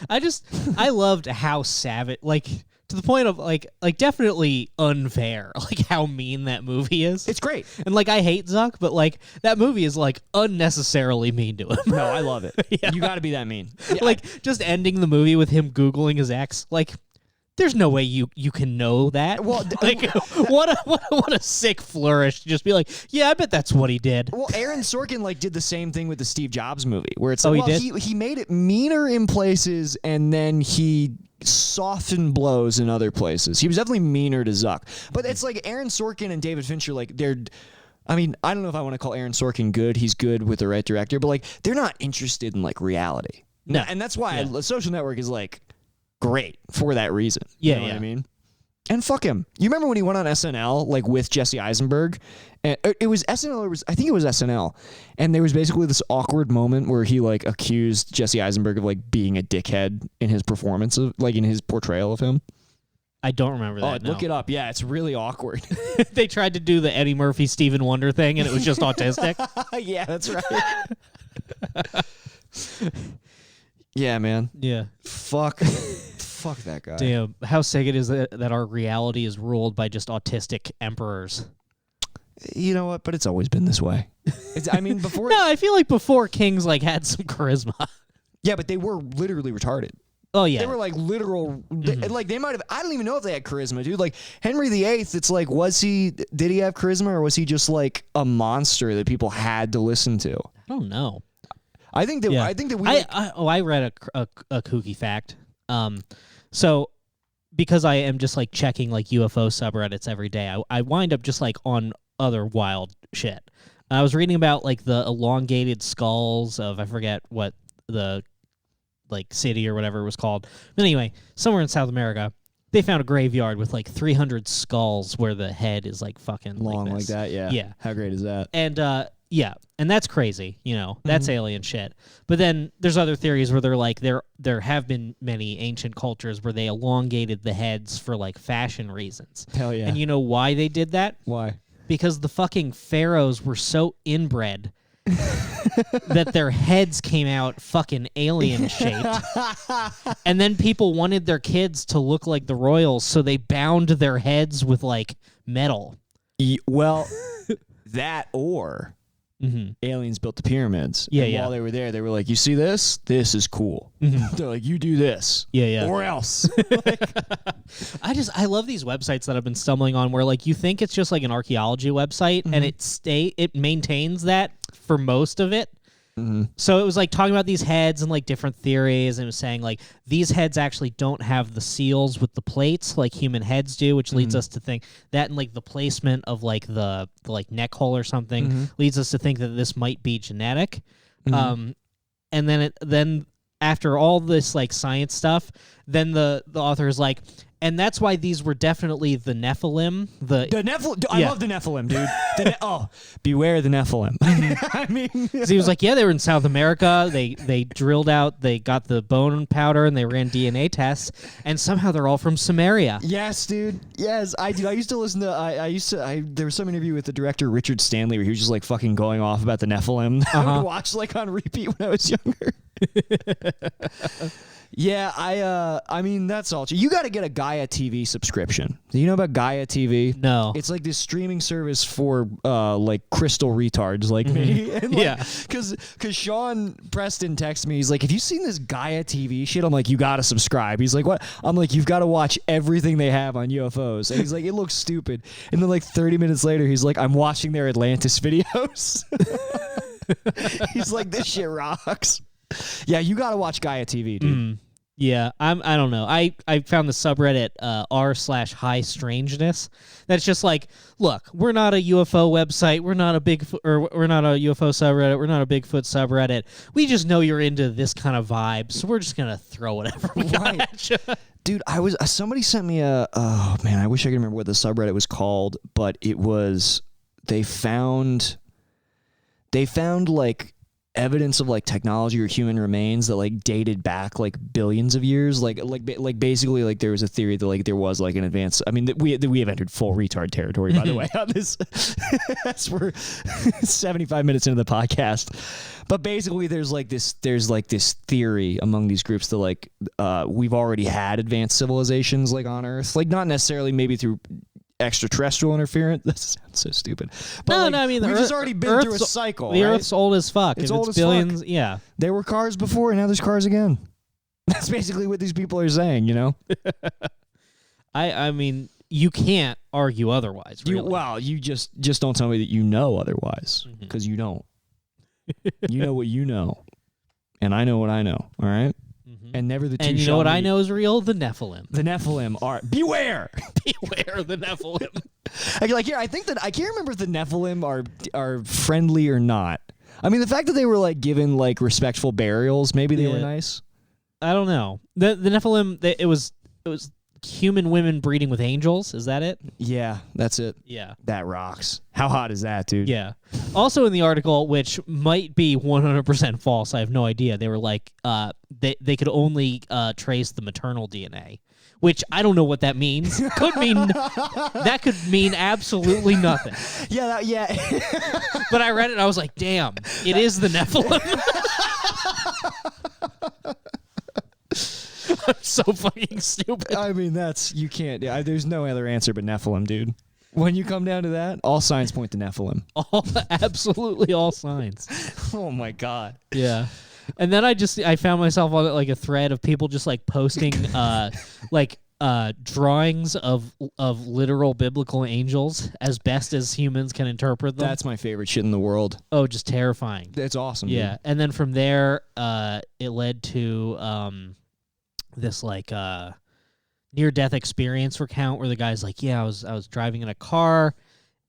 I loved how savage, like to the point of like definitely unfair, like how mean that movie is. It's great, and like I hate Zuck, but like that movie is like unnecessarily mean to him. No, I love it. Yeah. You got to be that mean. Yeah, like just ending the movie with him Googling his ex, like. There's no way you can know that. Well, like, what a sick flourish to just be like, yeah, I bet that's what he did. Well, Aaron Sorkin like did the same thing with the Steve Jobs movie, where it's he like, did? He made it meaner in places, and then he softened blows in other places. He was definitely meaner to Zuck, but it's like Aaron Sorkin and David Fincher, like they're. I mean, I don't know if I want to call Aaron Sorkin good. He's good with the right director, but like they're not interested in like reality. No, and that's why The Social Network is like. Great for that reason. Yeah, you know what I mean? And fuck him. You remember when he went on SNL like with Jesse Eisenberg? And it was SNL. I think it was SNL. And there was basically this awkward moment where he like accused Jesse Eisenberg of like being a dickhead in his performance of like in his portrayal of him. I don't remember that. Look it up. Yeah, it's really awkward. They tried to do the Eddie Murphy, Stephen Wonder thing, and it was just autistic. Yeah, that's right. Yeah, man. Yeah. Fuck that guy. Damn. How sick it is that our reality is ruled by just autistic emperors. You know what? But it's always been this way. Before. No, I feel like before kings like had some charisma. Yeah, but they were literally retarded. Oh yeah. They were like literal. Like they might have. I don't even know if they had charisma, dude. Like Henry VIII. It's like, did he have charisma, or was he just like a monster that people had to listen to? I don't know. I think that. Yeah. I think that we. I read a kooky fact. So because I am just like checking like UFO subreddits every day, I wind up just like on other wild shit. I was reading about like the elongated skulls of I forget what the like city or whatever it was called. But anyway, somewhere in South America, they found a graveyard with like 300 skulls where the head is like fucking long like like this. that. Yeah. Yeah. How great is that? And yeah, and that's crazy, you know. That's alien shit. But then there's other theories where they're like there have been many ancient cultures where they elongated the heads for like fashion reasons. Hell yeah. And you know why they did that? Why? Because the fucking pharaohs were so inbred that their heads came out fucking alien shaped. And then people wanted their kids to look like the royals, so they bound their heads with like metal. Well, that or aliens built the pyramids. Yeah, and yeah. While they were there, they were like, "You see this? This is cool." They're like, "You do this, Yeah. or else." I love these websites that I've been stumbling on where like you think it's just like an archaeology website and it maintains that for most of it. So it was like talking about these heads and like different theories, and it was saying like these heads actually don't have the seals with the plates like human heads do, which leads us to think that, and like the placement of like the like neck hole or something leads us to think that this might be genetic. And then after all this like science stuff, then the author is like, And that's why these were definitely the Nephilim. The Nephilim. I love the Nephilim, dude. Beware the Nephilim. I mean, he was like, yeah, they were in South America. They drilled out. They got the bone powder and they ran DNA tests. And somehow they're all from Samaria. Yes, dude. Yes, I do. I used to listen to. There was some interview with the director Richard Stanley where he was just like fucking going off about the Nephilim. I would watch like on repeat when I was younger. Yeah, I mean, that's all true. You got to get a Gaia TV subscription. Do you know about Gaia TV? No. It's like this streaming service for like crystal retards like me. And like, because Sean Preston texted me. He's like, have you seen this Gaia TV shit? I'm like, you got to subscribe. He's like, what? I'm like, you've got to watch everything they have on UFOs. And he's like, it looks stupid. And then like 30 minutes later, he's like, I'm watching their Atlantis videos. He's like, this shit rocks. Yeah, you got to watch Gaia TV, dude. Yeah, I don't know. I found the subreddit r/high strangeness. That's just like, look, we're not a UFO website. We're not a we're not a UFO subreddit. We're not a Bigfoot subreddit. We just know you're into this kind of vibe, so we're just gonna throw whatever we got at you. Dude, somebody sent me oh man, I wish I could remember what the subreddit was called, but it was they found like evidence of like technology or human remains that like dated back like billions of years, like basically like there was a theory that like there was like an advanced. I mean that we have entered full retard territory, by the way, on this. As we're 75 minutes into the podcast, but basically there's this theory among these groups that like we've already had advanced civilizations like on Earth, like not necessarily maybe through extraterrestrial interference. That sounds so stupid. But no, I mean, we've just already been through a cycle. The right? Earth's old as fuck. It's If old as billions. fuck. Yeah. There were cars before, and now there's cars again. That's basically what these people are saying, you know? I mean, you can't argue otherwise. Really. You just don't tell me that you know otherwise, because you don't. You know what you know, and I know what I know. All right. And never the two. And you know what I know is real? The Nephilim. The Nephilim are beware. Beware the Nephilim. I think that I can't remember if the Nephilim are friendly or not. I mean, the fact that they were like given like respectful burials, maybe they were nice. I don't know. The Nephilim. It was human women breeding with angels. Is that it? Yeah, that's it. Yeah, that rocks. How hot is that, dude? Yeah. Also in the article, which might be 100% false, I have no idea. They were like, they could only trace the maternal DNA, which I don't know what that means. That could mean absolutely nothing. Yeah. But I read it and I was like, damn, it is the Nephilim. I'm so fucking stupid. I mean, you can't. There's no other answer but Nephilim, dude. When you come down to that, all signs point to Nephilim. Absolutely all signs. Oh my god. Yeah. And then I found myself on like a thread of people just like posting drawings of literal biblical angels as best as humans can interpret them. That's my favorite shit in the world. Oh, just terrifying. That's awesome. Yeah. Dude. And then from there, it led to this like near-death experience recount where the guy's like, yeah, I was driving in a car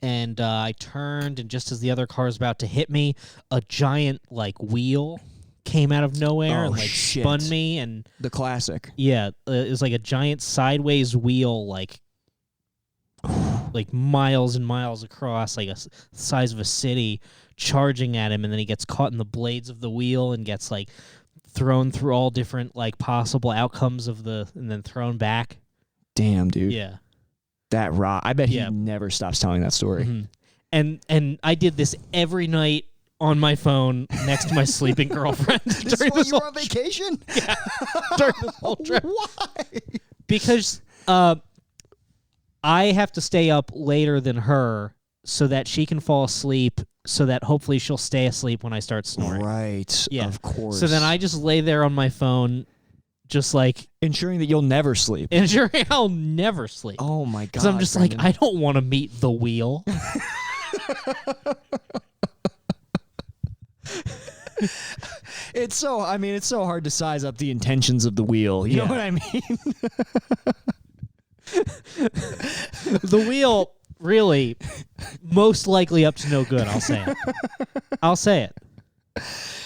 and I turned, and just as the other car was about to hit me, a giant like wheel came out of nowhere and like spun me. And the classic. Yeah, it was like a giant sideways wheel, like miles and miles across, like the size of a city, charging at him, and then he gets caught in the blades of the wheel and gets like thrown through all different like possible outcomes and then thrown back. Damn, dude. Yeah. That rock. I bet he never stops telling that story. Mm-hmm. And I did this every night on my phone next to my sleeping girlfriend. During this you were on vacation? Yeah. During this whole trip. Why? Because I have to stay up later than her so that she can fall asleep, so that hopefully she'll stay asleep when I start snoring. Right. Yeah. Of course. So then I just lay there on my phone, just like ensuring that you'll never sleep. Ensuring I'll never sleep. Oh my god. Because I'm just Brendan. I don't want to meet the wheel. It's so hard to size up the intentions of the wheel. You know what I mean? The wheel, really, most likely up to no good, I'll say it.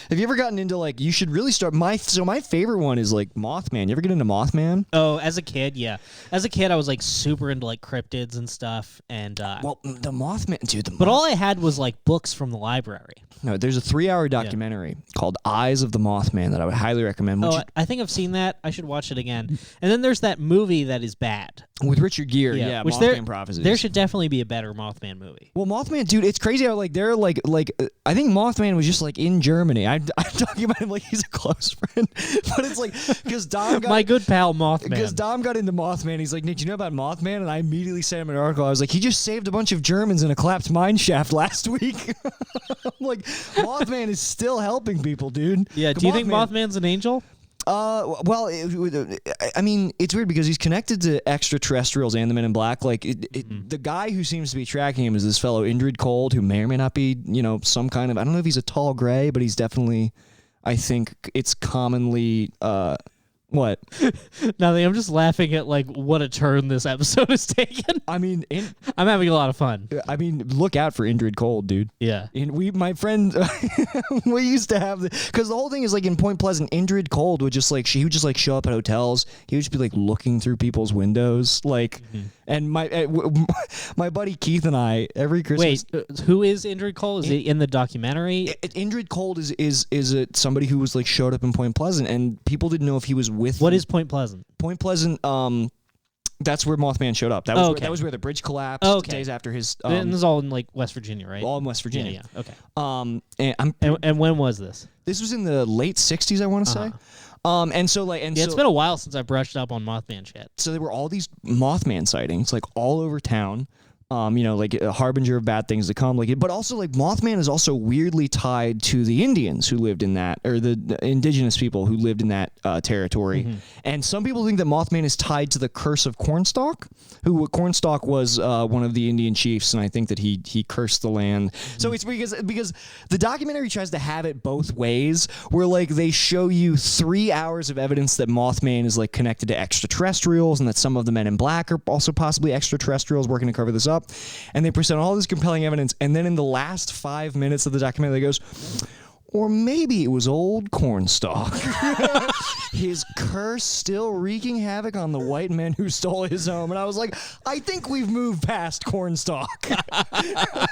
Have you ever gotten into like? You should really start. My favorite one is like Mothman. You ever get into Mothman? Oh, as a kid, yeah. As a kid, I was like super into like cryptids and stuff, and Well, the Mothman, dude. but all I had was like books from the library. No, there's a 3-hour documentary called Eyes of the Mothman that I would highly recommend. Oh, I think I've seen that. I should watch it again. And then there's that movie that is bad. With Richard Gere, yeah, which Mothman Prophecies. There should definitely be a better Mothman movie. Well, Mothman, dude, it's crazy how like they're like I think Mothman was just like in Germany. I'm talking about him like he's a close friend, but it's like because Dom got My good pal Mothman. because Dom got into Mothman. He's like, Nick, do you know about Mothman? And I immediately sent him an article. I was like, he just saved a bunch of Germans in a collapsed mine shaft last week. I'm like, Mothman is still helping people, dude. Yeah. Do you think Mothman's an angel? Well, I mean, it's weird because he's connected to extraterrestrials and the Men in Black. Like, the guy who seems to be tracking him is this fellow Indrid Cold, who may or may not be, some kind of. I don't know if he's a tall gray, but he's definitely. I think it's commonly. What? Nothing. I'm just laughing at like what a turn this episode has taken. I mean, I'm having a lot of fun. I mean, look out for Indrid Cold, dude. Yeah. My friend, we used to have because the whole thing is like in Point Pleasant, Indrid Cold would just like he would just like show up at hotels. He would just be like looking through people's windows, like. And my buddy Keith and I every Christmas. Wait, who is Indrid Cole? Is it in the documentary? Indrid Cold is somebody who was like showed up in Point Pleasant, and people didn't know if he was with. What is Point Pleasant? Point Pleasant. That's where Mothman showed up. That was that was where the bridge collapsed. Days after his. And this is all in like West Virginia, right? All in West Virginia. Yeah. Okay. And when was this? This was in the late '60s, I want to say. And so it's been a while since I brushed up on Mothman shit. So there were all these Mothman sightings, like all over town. Like a harbinger of bad things to come. Like, but also like Mothman is also weirdly tied to the Indians who lived in that, or the indigenous people who lived in that territory. And some people think that Mothman is tied to the curse of Cornstalk, who Cornstalk was one of the Indian chiefs, and I think that he cursed the land. So it's because the documentary tries to have it both ways, where like they show you 3 hours of evidence that Mothman is like connected to extraterrestrials, and that some of the Men in Black are also possibly extraterrestrials working to cover this up. And they present all this compelling evidence, and then in the last 5 minutes of the documentary, they goes, or maybe it was old Cornstalk. His curse still wreaking havoc on the white men who stole his home. And I was like, I think we've moved past Cornstalk. I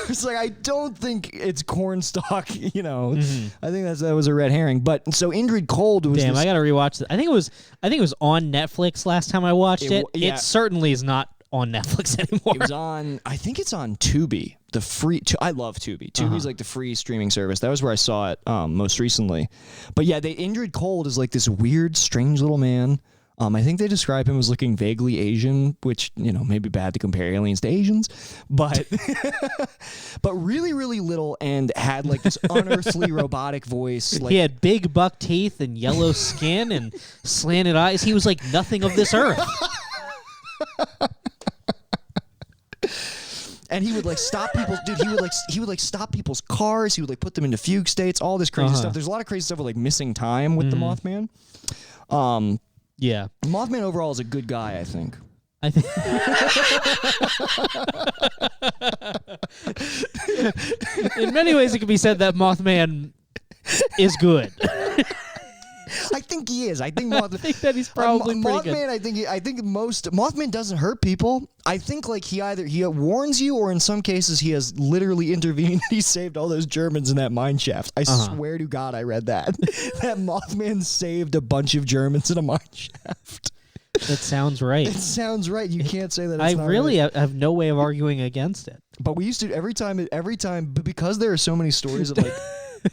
was like, I don't think it's Cornstalk, I think that was a red herring. But so Indrid Cold was I gotta rewatch it. I think it was on Netflix last time I watched it. It certainly is not on Netflix anymore. It was on, I think it's on Tubi, the free. I love Tubi. Tubi's like the free streaming service. That was where I saw it most recently. But yeah, Indrid Cold is like this weird, strange little man. I think they describe him as looking vaguely Asian, which may be bad to compare aliens to Asians, but but really, really little, and had like this unearthly robotic voice. Like, he had big buck teeth and yellow skin and slanted eyes. He was like nothing of this earth. And he would like stop people, dude. He would like stop people's cars. He would like put them into fugue states. All this crazy stuff. There's a lot of crazy stuff with like missing time with the Mothman. Yeah, Mothman overall is a good guy, I think. In many ways, it could be said that Mothman is good. I think he is. I think I think that he's probably pretty Mothman. good. I think most Mothman doesn't hurt people. I think like he warns you, or in some cases he has literally intervened. He saved all those Germans in that mine shaft. I swear to God, I read that that Mothman saved a bunch of Germans in a mine shaft. That sounds right. It sounds right. You can't say that. I really have no way of arguing against it. But we used to every time, but because there are so many stories of like.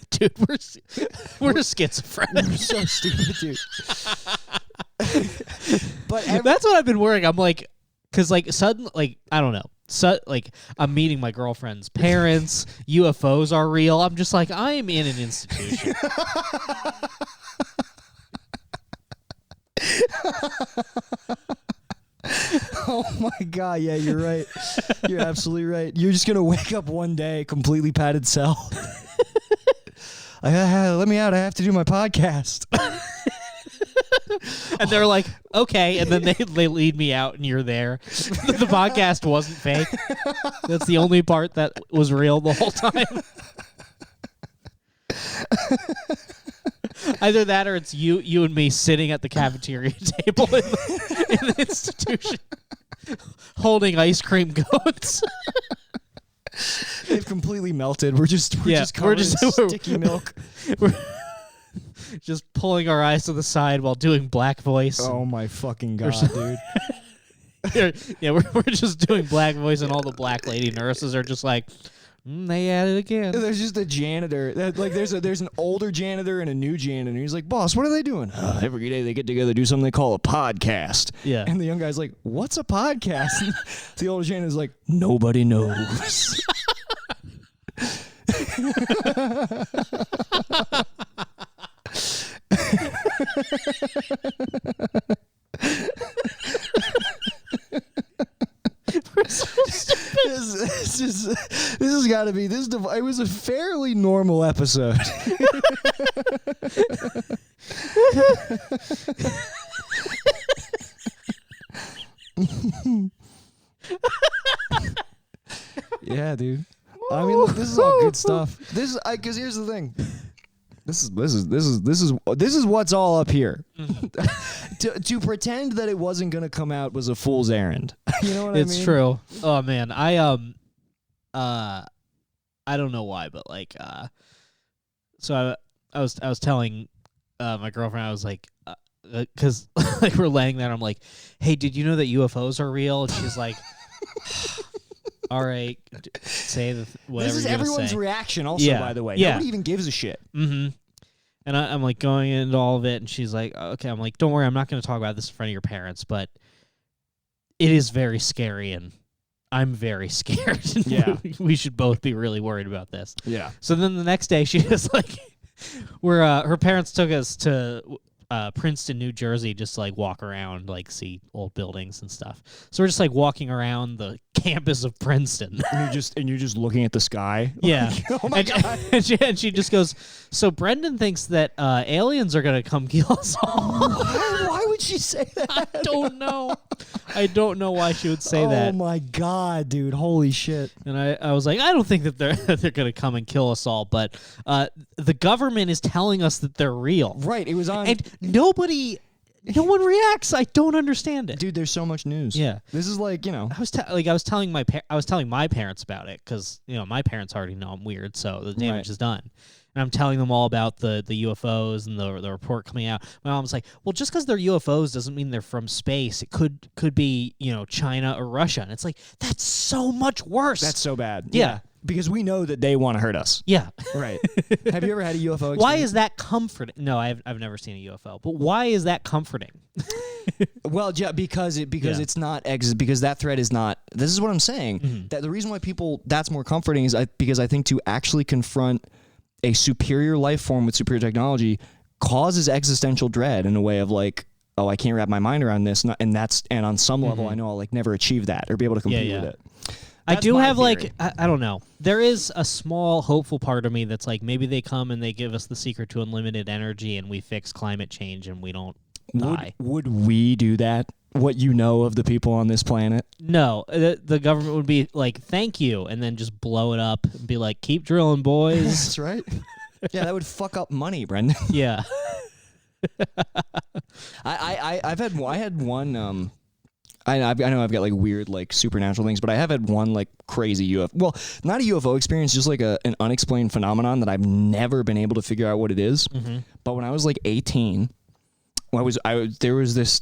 Dude, we're schizophrenic. We're so stupid, dude. But that's what I've been worrying. I'm like, because like suddenly, like I don't know, like I'm meeting my girlfriend's parents. UFOs are real. I'm just like, I am in an institution. Oh my God! Yeah, you're right. You're absolutely right. You're just gonna wake up one day completely padded cell. Let me out. I have to do my podcast. And they're like, okay. And then they lead me out and you're there. The podcast wasn't fake. That's the only part that was real the whole time. Either that or it's you and me sitting at the cafeteria table in the institution holding ice cream cones. They've completely melted. We're just covered in sticky milk. We're just pulling our eyes to the side while doing black voice. Oh my fucking god, dude. Yeah, we're just doing black voice, and all the black lady nurses are just like, they at it again. There's just a janitor. There's an older janitor and a new janitor. He's like, boss, what are they doing? Every day they get together, do something they call a podcast. Yeah. And the young guy's like, what's a podcast? And the older janitor's like, nobody knows. We're so stupid. This has got to be this. It was a fairly normal episode. Yeah, dude. I mean, look, this is all good stuff. This is because here's the thing. This is what's all up here. To pretend that it wasn't gonna come out was a fool's errand. You know what I mean? It's true. Oh man, I don't know why, but like, so I was telling my girlfriend, I was like, because like we're laying there, I'm like, hey, did you know that UFOs are real? And she's like, all right, say whatever. This is you're gonna everyone's say. reaction, also, Yeah. by the way. Yeah. Nobody even gives a shit. Mm-hmm. And I'm like going into all of it, and she's like, okay. I'm like, don't worry, I'm not going to talk about this in front of your parents, but it is very scary, and I'm very scared. Yeah. We should both be really worried about this. Yeah. So then the next day, she was like, her parents took us to Princeton, New Jersey, just to, like, walk around, like, see old buildings and stuff. So we're just like walking around the campus of Princeton. And you're just looking at the sky. Yeah. Oh my god. And she just goes, so Brendan thinks that aliens are gonna come kill us all. Why would she say that? I don't know. I don't know why she would say that. Oh my god, dude! Holy shit! And I was like, I don't think that they're gonna come and kill us all, but the government is telling us that they're real. Right? It was on. And no one reacts. I don't understand it. Dude, there's so much news. Yeah. This is like, I was telling my parents about it because my parents already know I'm weird, so the damage is done. And I'm telling them all about the UFOs and the report coming out. My mom's like, well, just because they're UFOs doesn't mean they're from space. It could be China or Russia. And it's like, that's so much worse. That's so bad. Yeah. Because we know that they want to hurt us. Yeah. Right. Have you ever had a UFO experience? Why is that comforting? No, I've never seen a UFO. But why is that comforting? Well, yeah, because it's not because that threat is not. This is what I'm saying. Mm-hmm. That the reason why that's more comforting is because I think to actually confront a superior life form with superior technology causes existential dread in a way of like, oh, I can't wrap my mind around this, and on some level I know I'll like never achieve that or be able to compete with it. I do have theory. I don't know. There is a small hopeful part of me that's like maybe they come and they give us the secret to unlimited energy and we fix climate change and we don't die. Would we do that? What you know of the people on this planet? No, the government would be like, thank you, and then just blow it up and be like, keep drilling, boys. That's right. Yeah, that would fuck up money, Brendan. Yeah. I had one. I know I've got like weird like supernatural things, but I have had one like crazy UFO. Well, not a UFO experience, just like an unexplained phenomenon that I've never been able to figure out what it is. Mm-hmm. But when I was like 18, there was this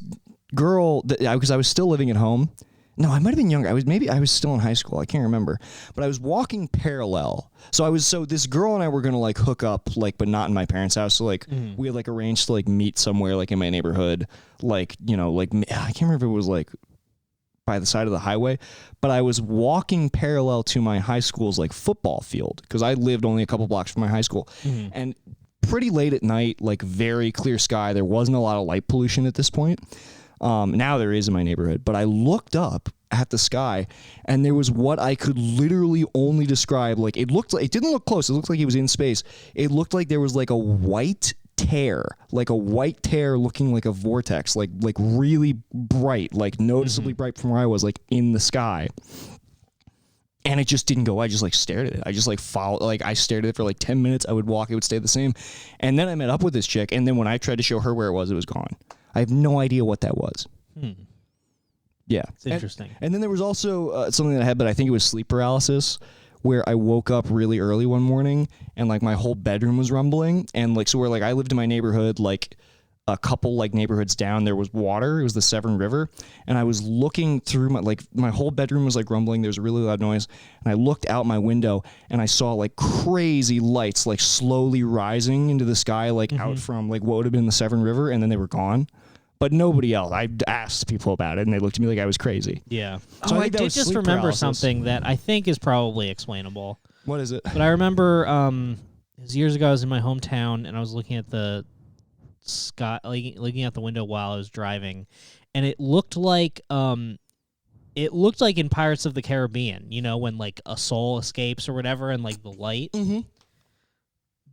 girl because I was still living at home. No, I might have been younger. I was still in high school. I can't remember. But I was walking parallel. So this girl and I were gonna like hook up, like, but not in my parents' house. So like we had like arranged to like meet somewhere like in my neighborhood, like like I can't remember if it was like by the side of the highway, but I was walking parallel to my high school's like football field because I lived only a couple blocks from my high school, and pretty late at night, like very clear sky. There wasn't a lot of light pollution at this point. Now there is in my neighborhood, but I looked up at the sky and there was what I could literally only describe. Like it didn't look close. It looked like he was in space. It looked like there was like a white tear looking like a vortex, like really bright, like noticeably bright from where I was, like in the sky. And it just didn't go. I just like stared at it. I just like followed. Like I stared at it for like 10 minutes. I would walk. It would stay the same. And then I met up with this chick. And then when I tried to show her where it was gone. I have no idea what that was. Yeah, It's interesting. And then there was also something that I had, but I think it was sleep paralysis, where I woke up really early one morning and like my whole bedroom was rumbling. And like so where like I lived in my neighborhood, like a couple like neighborhoods down, there was water. It was the Severn River, and I was looking through my whole bedroom was like rumbling. There was a really loud noise, and I looked out my window and I saw like crazy lights like slowly rising into the sky, like out from like what would have been the Severn River, and then they were gone. But nobody else. I asked people about it, and they looked at me like I was crazy. Yeah. So I did just remember something that I think is probably explainable. What is it? But I remember it was years ago. I was in my hometown, and I was looking at the sky, looking out the window while I was driving, and it looked like in Pirates of the Caribbean, you know, when like a soul escapes or whatever, and like the light. Mm-hmm.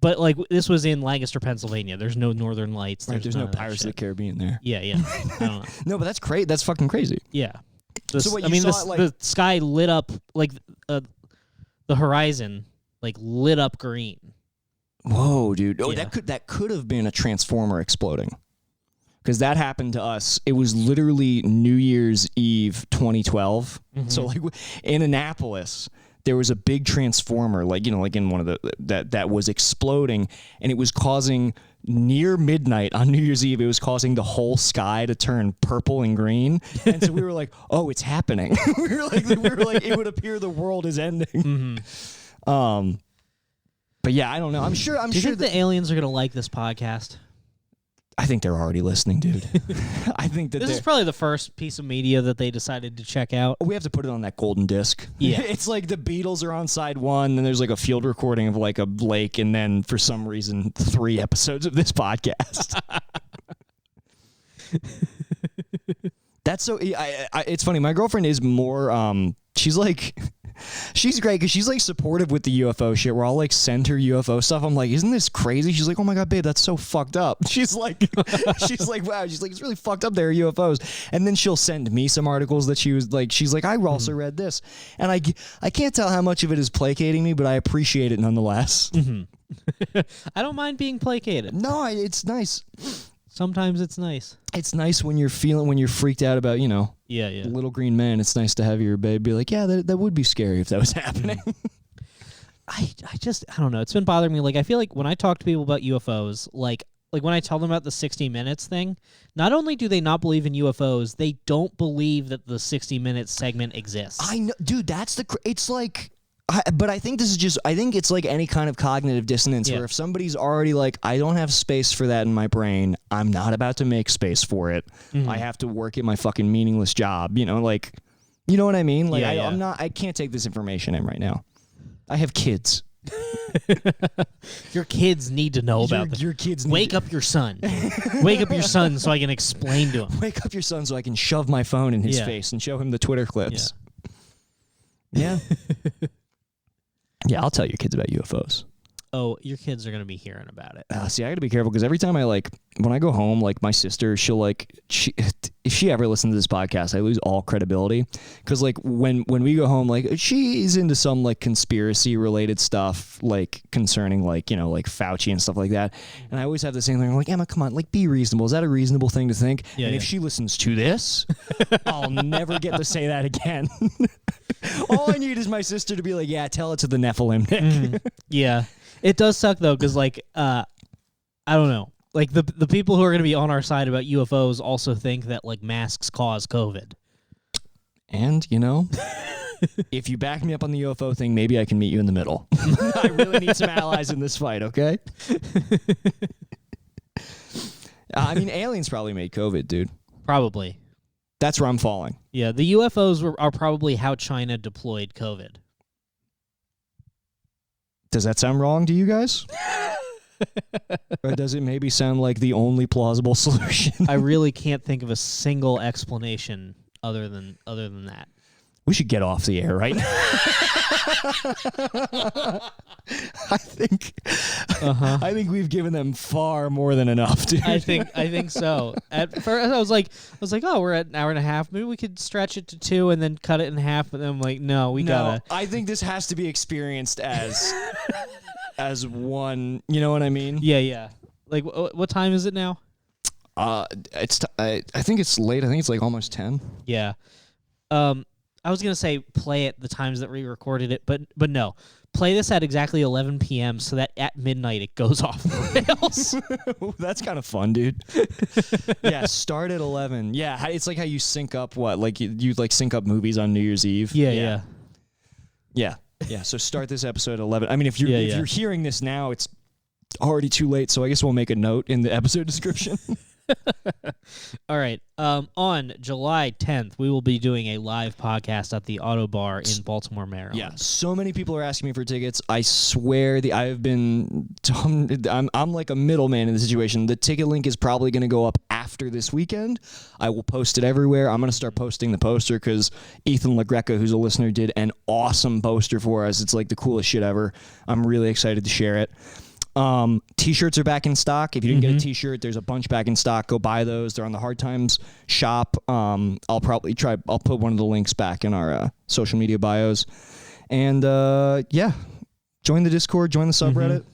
But like this was in Lancaster, Pennsylvania. There's no Northern Lights. Right, there's no none of that Pirates of shit. the Caribbean there. Yeah. I don't know. No, but that's crazy. That's fucking crazy. Yeah. So what, you saw it, like- the sky lit up like the horizon like lit up green. Whoa, dude. Oh, Yeah. that could have been a transformer exploding. Because that happened to us. It was literally New Year's Eve 2012. So like in Annapolis, there was a big transformer, like, you know, like in one of the that was exploding, and it was causing near midnight on New Year's Eve. It was causing the whole sky to turn purple and green, and so we were like, "Oh, it's happening." we were like, it would appear the world is ending. But yeah, I don't know. I'm sure. Do you sure think the aliens are gonna like this podcast? I think they're already listening, dude. I think that This is probably the first piece of media that they decided to check out. we have to put it on that golden disc. Yeah. It's like the Beatles are on side one, then there's like a field recording of like a lake, and then for some reason 3 episodes of this podcast. That's so. It's funny. My girlfriend is more. She's like. She's great because she's like supportive with the UFO shit, where I'll like send her UFO stuff. I'm like, isn't this crazy? She's like, oh my God, babe, that's so fucked up. She's like, wow. She's like, it's really fucked up there are UFOs. And then she'll send me some articles that she's like, I also read this. And I can't tell how much of it is placating me, but I appreciate it nonetheless. I don't mind being placated. No, it's nice. Sometimes it's nice. It's nice when you're freaked out about, Yeah. little green men. It's nice to have your babe be like, yeah, that would be scary if that was happening. I don't know. It's been bothering me. Like, I feel like when I talk to people about UFOs, like when I tell them about the 60 Minutes thing, not only do they not believe in UFOs, they don't believe that the 60 Minutes segment exists. I know, dude. It's like, but I think I think it's like any kind of cognitive dissonance where if somebody's already like, I don't have space for that in my brain, I'm not about to make space for it. I have to work at my fucking meaningless job. Like, you know what I mean? Like, I can't take this information in right now. I have kids. Your kids need to know about this. Your kids Wake up your son. Wake up your son so I can explain to him. Wake up your son so I can shove my phone in his face and show him the Twitter clips. Yeah. Yeah, I'll tell your kids about UFOs. Oh, your kids are going to be hearing about it. See, I got to be careful because every time when I go home, like my sister, she'll if she ever listens to this podcast, I lose all credibility. Because like when we go home, like she's into some like conspiracy related stuff, like concerning like, like Fauci and stuff like that. And I always have the same thing. I'm like, Emma, come on, like be reasonable. Is that a reasonable thing to think? Yeah, and if she listens to this, I'll never get to say that again. All I need is my sister to be like, yeah, tell it to the Nephilim, Nick. Yeah. It does suck, though, because, like, I don't know. Like, the people who are going to be on our side about UFOs also think that, like, masks cause COVID. And, if you back me up on the UFO thing, maybe I can meet you in the middle. I really need some allies in this fight, okay? I mean, aliens probably made COVID, dude. Probably. That's where I'm falling. Yeah, the UFOs are probably how China deployed COVID. Does that sound wrong to you guys? Or does it maybe sound like the only plausible solution? I really can't think of a single explanation other than that. we should get off the air right now. I think we've given them far more than enough, dude. I think so. At first, I was like, oh, we're at an hour and a half. Maybe we could stretch it to 2 and then cut it in half. But then I'm like, no, we gotta. I think this has to be experienced as one. You know what I mean? Yeah. Like, what time is it now? I think it's late. I think it's like almost 10. Yeah. I was gonna say play it the times that we recorded it, but no. Play this at exactly 11 p.m. so that at midnight it goes off the rails. That's kind of fun, dude. Yeah, start at 11. Yeah, it's like how you sync up like you like sync up movies on New Year's Eve. Yeah. So start this episode at 11. I mean, if you're hearing this now, it's already too late. So I guess we'll make a note in the episode description. All right. On July 10th, we will be doing a live podcast at the Auto Bar in Baltimore, Maryland. Yeah, so many people are asking me for tickets. I swear I'm like a middleman in the situation. The ticket link is probably going to go up after this weekend. I will post it everywhere. I'm going to start posting the poster because Ethan LaGreca, who's a listener, did an awesome poster for us. It's like the coolest shit ever. I'm really excited to share it. T-shirts are back in stock. If you didn't get a T-shirt, there's a bunch back in stock. Go buy those. They're on the Hard Times shop. I'll put one of the links back in our social media bios. And join the Discord, join the subreddit.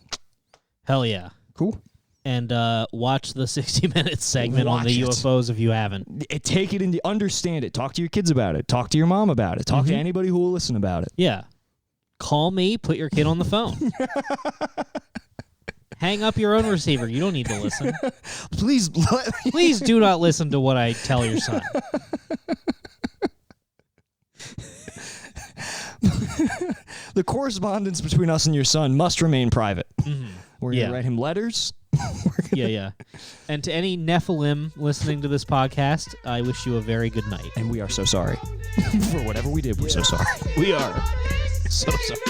Hell yeah. Cool. And watch the 60 Minutes segment on the UFOs if you haven't. Take it and understand it. Talk to your kids about it. Talk to your mom about it. Talk to anybody who will listen about it. Yeah. Call me, put your kid on the phone. Hang up your own receiver. You don't need to listen. Please do not listen to what I tell your son. The correspondence between us and your son must remain private. We're going to write him letters. Yeah. And to any Nephilim listening to this podcast, I wish you a very good night. And we are so sorry. For whatever we did, we're so sorry. We are so sorry.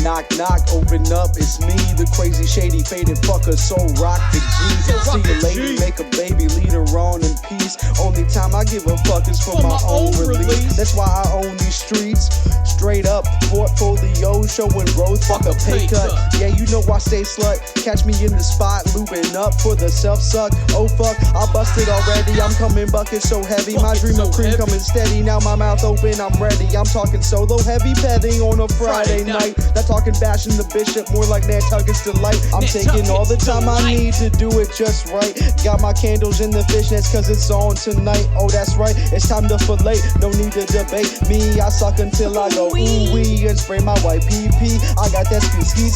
Knock, knock, open up, it's me, the crazy, shady, faded fucker, so rock the G. See a lady, make a baby, lead her on in peace. Only time I give a fuck is for my own release. That's why I own these streets. Straight up, portfolio, showing growth, fuck a pay cut. Yeah, you know I stay slut. Catch me in the spot, looping up for the self-suck. Oh fuck, I busted already, I'm coming bucket so heavy. My dream of cream coming steady, now my mouth open, I'm ready. I'm talking solo heavy petting on a Friday night. That's talking bashing the bishop, more like Nantucket's delight. I'm taking all the time I need to do it just right. Got my candles in the fishnets cause it's on tonight. Oh, that's right, it's time to fillet. No need to debate me, I suck until I go ooh-wee and spray my white pee-pee. I got that ski.